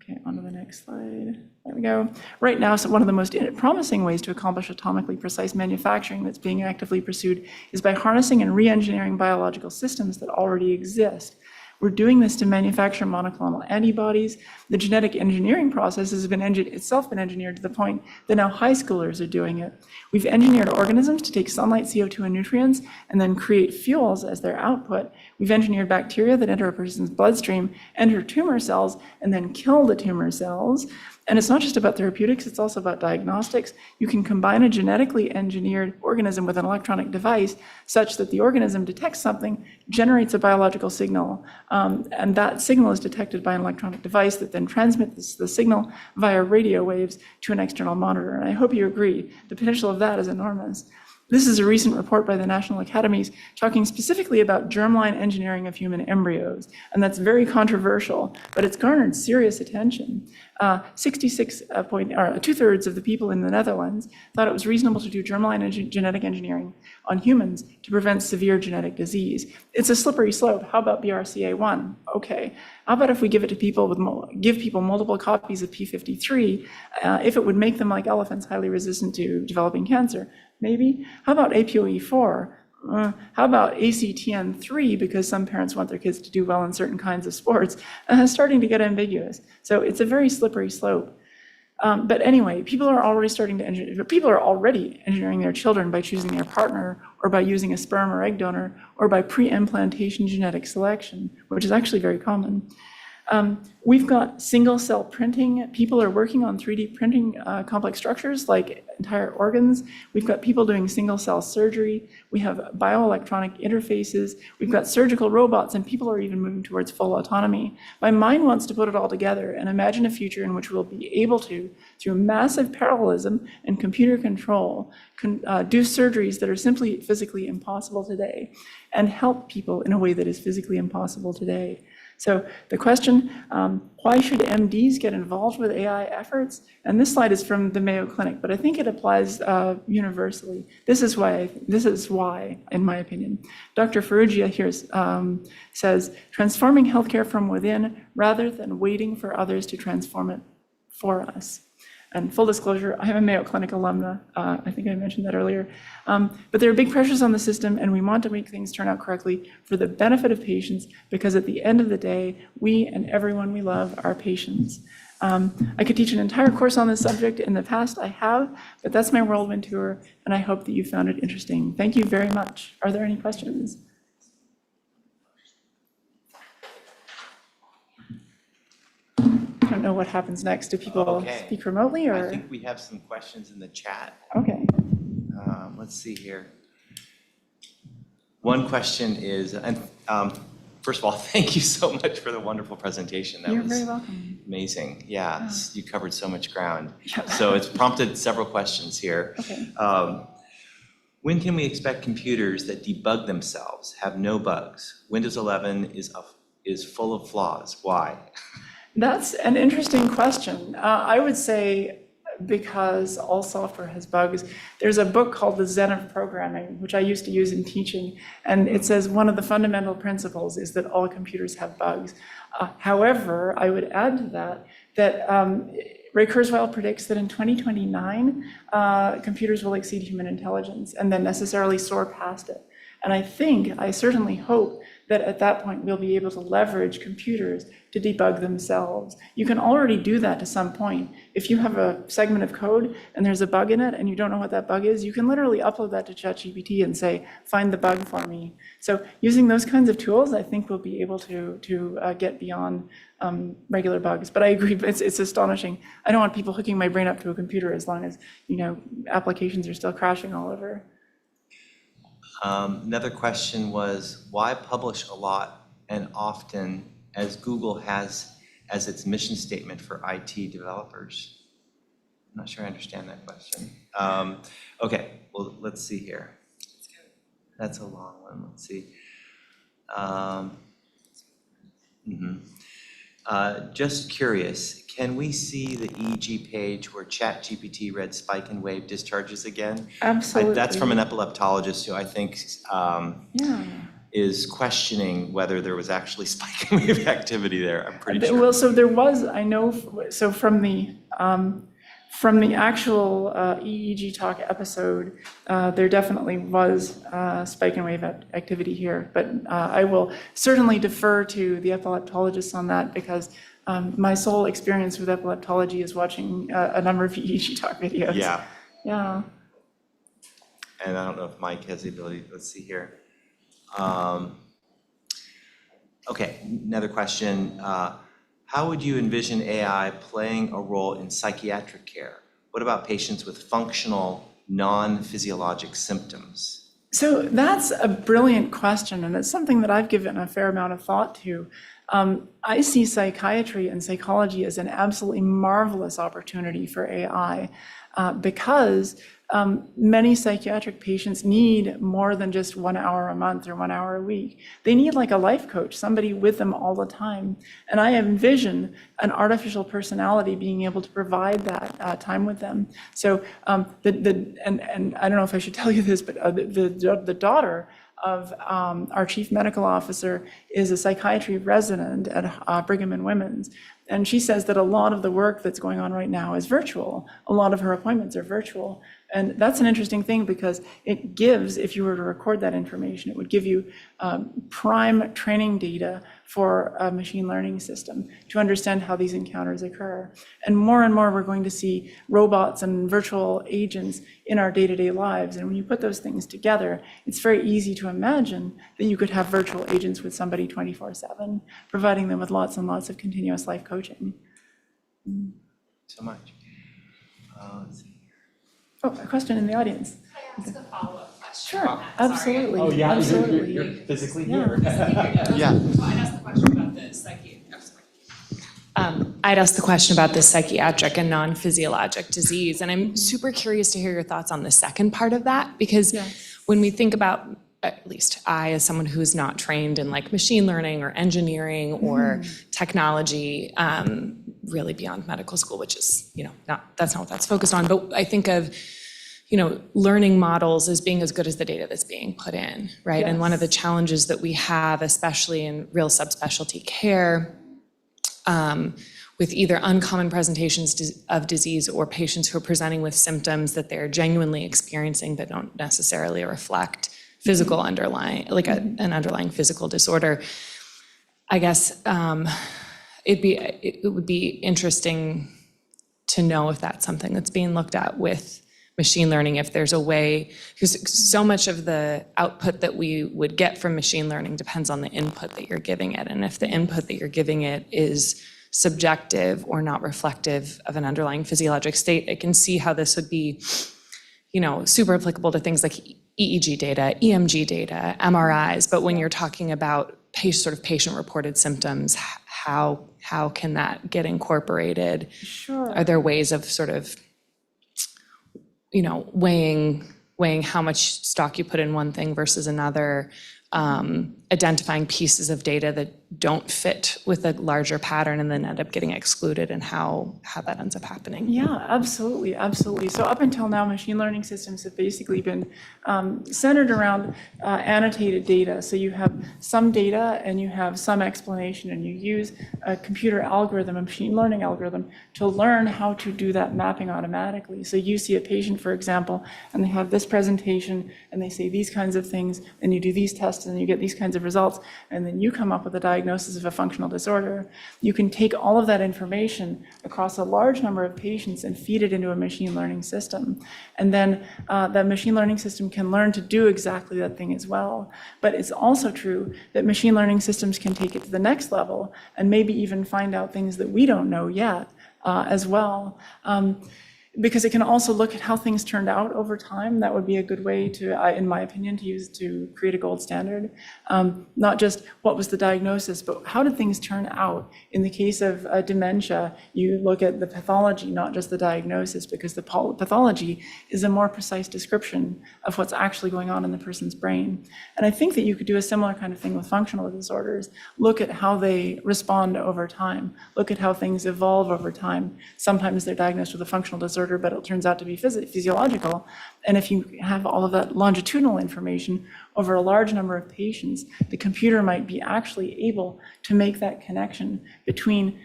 Okay, on to the next slide. There we go. Right now, so one of the most promising ways to accomplish atomically precise manufacturing that's being actively pursued is by harnessing and re-engineering biological systems that already exist. We're doing this to manufacture monoclonal antibodies. The genetic engineering process has been itself been engineered to the point that now high schoolers are doing it. We've engineered organisms to take sunlight, CO2, and nutrients and then create fuels as their output. We've engineered bacteria that enter a person's bloodstream, enter tumor cells, and then kill the tumor cells. And it's not just about therapeutics, it's also about diagnostics. You can combine a genetically engineered organism with an electronic device such that the organism detects something, generates a biological signal, and that signal is detected by an electronic device that then transmits the signal via radio waves to an external monitor. And I hope you agree, the potential of that is enormous. This is a recent report by the National Academies talking specifically about germline engineering of human embryos, and that's very controversial, but it's garnered serious attention. 2/3 of the people in the Netherlands thought it was reasonable to do germline genetic engineering on humans to prevent severe genetic disease. It's a slippery slope. How about BRCA1? Okay. How about if we give it to people give people multiple copies of P53, if it would make them like elephants, highly resistant to developing cancer? Maybe. How about APOE4? How about ACTN3, because some parents want their kids to do well in certain kinds of sports? Starting to get ambiguous. So it's a very slippery slope. But anyway, people are already engineering their children by choosing their partner, or by using a sperm or egg donor, or by pre-implantation genetic selection, which is actually very common. We've got single cell printing. People are working on 3D printing complex structures like entire organs. We've got people doing single cell surgery. We have bioelectronic interfaces. We've got surgical robots, and people are even moving towards full autonomy. My mind wants to put it all together and imagine a future in which we'll be able to, through massive parallelism and computer control, do surgeries that are simply physically impossible today and help people in a way that is physically impossible today. So the question, why should MDs get involved with AI efforts? And this slide is from the Mayo Clinic, but I think it applies universally. This is why, in my opinion. Dr. Farrugia here says, transforming healthcare from within rather than waiting for others to transform it for us. And full disclosure, I'm a Mayo Clinic alumna. I think I mentioned that earlier. But there are big pressures on the system, and we want to make things turn out correctly for the benefit of patients, because at the end of the day, we and everyone we love are patients. I could teach an entire course on this subject. In the past, I have, but that's my whirlwind tour, and I hope that you found it interesting. Thank you very much. Are there any questions? I don't know what happens next. Do people speak remotely, or? I think we have some questions in the chat. Okay. Let's see here. One question is, and first of all, thank you so much for the wonderful presentation. That You're was very welcome. amazing. Yeah, you covered so much ground. Yeah. So it's prompted several questions here. Okay. When can we expect computers that debug themselves, have no bugs? Windows 11 is full of flaws. Why? That's an interesting question. I would say because all software has bugs. There's a book called The Zen of Programming, which I used to use in teaching, and it says one of the fundamental principles is that all computers have bugs. However, I would add to that Ray Kurzweil predicts that in 2029, computers will exceed human intelligence and then necessarily soar past it. And I certainly hope that at that point we'll be able to leverage computers to debug themselves. You can already do that to some point. If you have a segment of code and there's a bug in it and you don't know what that bug is, you can literally upload that to ChatGPT and say, find the bug for me. So using those kinds of tools, I think we'll be able to get beyond regular bugs. But I agree, it's astonishing. I don't want people hooking my brain up to a computer as long as, applications are still crashing all over. Another question was, why publish a lot and often as Google has as its mission statement for IT developers? I'm not sure I understand that question. Okay, well, let's see here. That's a long one. Let's see. Just curious, can we see the EEG page where ChatGPT read spike and wave discharges again? Absolutely. That's from an epileptologist who I think is questioning whether there was actually spike and wave activity there. I'm pretty sure. Well, so there was, I know, so from from the actual EEG talk episode, there definitely was spike and wave activity here, but I will certainly defer to the epileptologists on that because my sole experience with epileptology is watching a number of EEG talk videos. Yeah. Yeah. And I don't know if Mike has the ability, let's see here. Okay, another question. How would you envision AI playing a role in psychiatric care? What about patients with functional, non-physiologic symptoms? So that's a brilliant question, and it's something that I've given a fair amount of thought to. I see psychiatry and psychology as an absolutely marvelous opportunity for AI because many psychiatric patients need more than just 1 hour a month or 1 hour a week. They need like a life coach, somebody with them all the time. And I envision an artificial personality being able to provide that time with them. So and I don't know if I should tell you this, but the daughter of our chief medical officer is a psychiatry resident at Brigham and Women's. And she says that a lot of the work that's going on right now is virtual. A lot of her appointments are virtual. And that's an interesting thing because it gives, if you were to record that information, it would give you prime training data for a machine learning system to understand how these encounters occur. And more we're going to see robots and virtual agents in our day-to-day lives. And when you put those things together, it's very easy to imagine that you could have virtual agents with somebody 24/7, providing them with lots and lots of continuous life coaching. So much. Let's see. Oh, a question in the audience. Can I ask a follow-up question? Sure, absolutely. Oh, yeah, absolutely. you're physically Yeah. here. Yeah. I'd asked the question about the I'd asked the question about the psychiatric and non-physiologic disease, and I'm super curious to hear your thoughts on the second part of that, because when we think about, at least I, as someone who's not trained in like machine learning or engineering or technology, really beyond medical school, which is, that's not what that's focused on. But I think of, learning models as being as good as the data that's being put in, right? And one of the challenges that we have, especially in real subspecialty care, with either uncommon presentations of disease or patients who are presenting with symptoms that they're genuinely experiencing but don't necessarily reflect physical underlying, like an underlying physical disorder. I guess it would be interesting to know if that's something that's being looked at with machine learning, if there's a way, because so much of the output that we would get from machine learning depends on the input that you're giving it. And if the input that you're giving it is subjective or not reflective of an underlying physiologic state, I can see how this would be, super applicable to things like EEG data, EMG data, MRIs. But when you're talking about patient-reported symptoms, how can that get incorporated? Sure. Are there ways of sort of, weighing how much stock you put in one thing versus another, identifying pieces of data that don't fit with a larger pattern and then end up getting excluded, and how that ends up happening? Yeah, absolutely, absolutely. So up until now, machine learning systems have basically been centered around annotated data. So you have some data and you have some explanation, and you use a computer algorithm, a machine learning algorithm, to learn how to do that mapping automatically. So you see a patient, for example, and they have this presentation, and they say these kinds of things, and you do these tests, and you get these kinds of results, and then you come up with a diagnosis of a functional disorder. You can take all of that information across a large number of patients and feed it into a machine learning system. And then that machine learning system can learn to do exactly that thing as well. But it's also true that machine learning systems can take it to the next level and maybe even find out things that we don't know yet as well. Because it can also look at how things turned out over time. That would be a good way to, in my opinion, to create a gold standard. Not just what was the diagnosis, but how did things turn out? In the case of dementia, you look at the pathology, not just the diagnosis, because the pathology is a more precise description of what's actually going on in the person's brain. And I think that you could do a similar kind of thing with functional disorders. Look at how they respond over time. Look at how things evolve over time. Sometimes they're diagnosed with a functional disorder, but it turns out to be physiological. And if you have all of that longitudinal information over a large number of patients, the computer might be actually able to make that connection between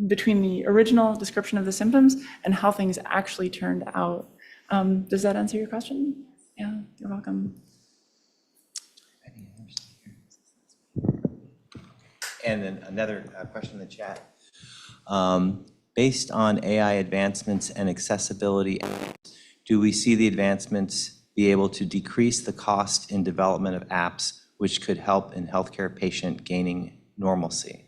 between the original description of the symptoms and how things actually turned out. Does that answer your question? Yeah, you're welcome. And then another question in the chat. Based on AI advancements and accessibility, do we see the advancements be able to decrease the cost in development of apps, which could help in healthcare patient gaining normalcy?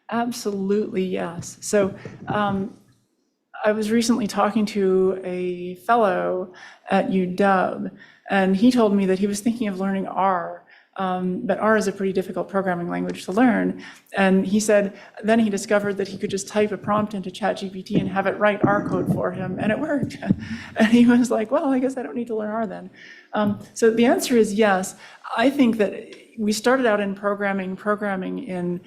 Absolutely, yes. So I was recently talking to a fellow at UW, and he told me that he was thinking of learning R. But R is a pretty difficult programming language to learn. And he said, then he discovered that he could just type a prompt into ChatGPT and have it write R code for him, and it worked. And he was like, well, I guess I don't need to learn R then. So the answer is yes. I think that we started out in programming in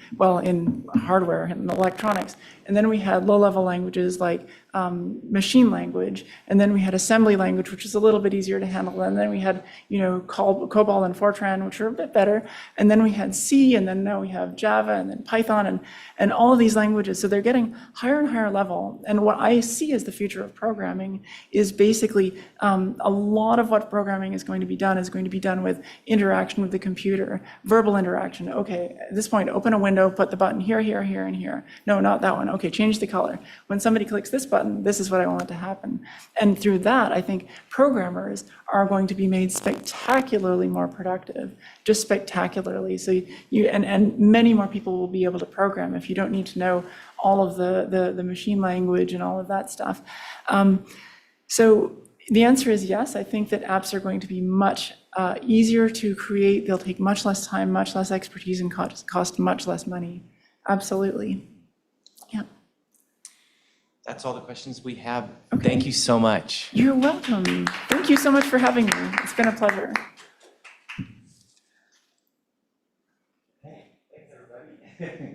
hardware and electronics, and then we had low-level languages like machine language, and then we had assembly language, which is a little bit easier to handle, and then we had COBOL and Fortran, which are a bit better, and then we had C, and then now we have Java, and then Python, and all of these languages. So they're getting higher and higher level, and what I see as the future of programming is basically a lot of what programming is going to be done with interaction with the computer, verbal interaction. Okay, at this point, open a window, put the button here, here, here, and here. No, not that one. Okay, change the color. When somebody clicks this button, this is what I want to happen. And through that, I think programmers are going to be made spectacularly more productive, just spectacularly. So and many more people will be able to program if you don't need to know all of the machine language and all of that stuff. So the answer is yes. I think that apps are going to be much easier to create. They'll take much less time, much less expertise, and cost much less money. Absolutely. Yeah. That's all the questions we have. Okay. Thank you so much. You're welcome. Thank you so much for having me. It's been a pleasure. Hey, thanks everybody.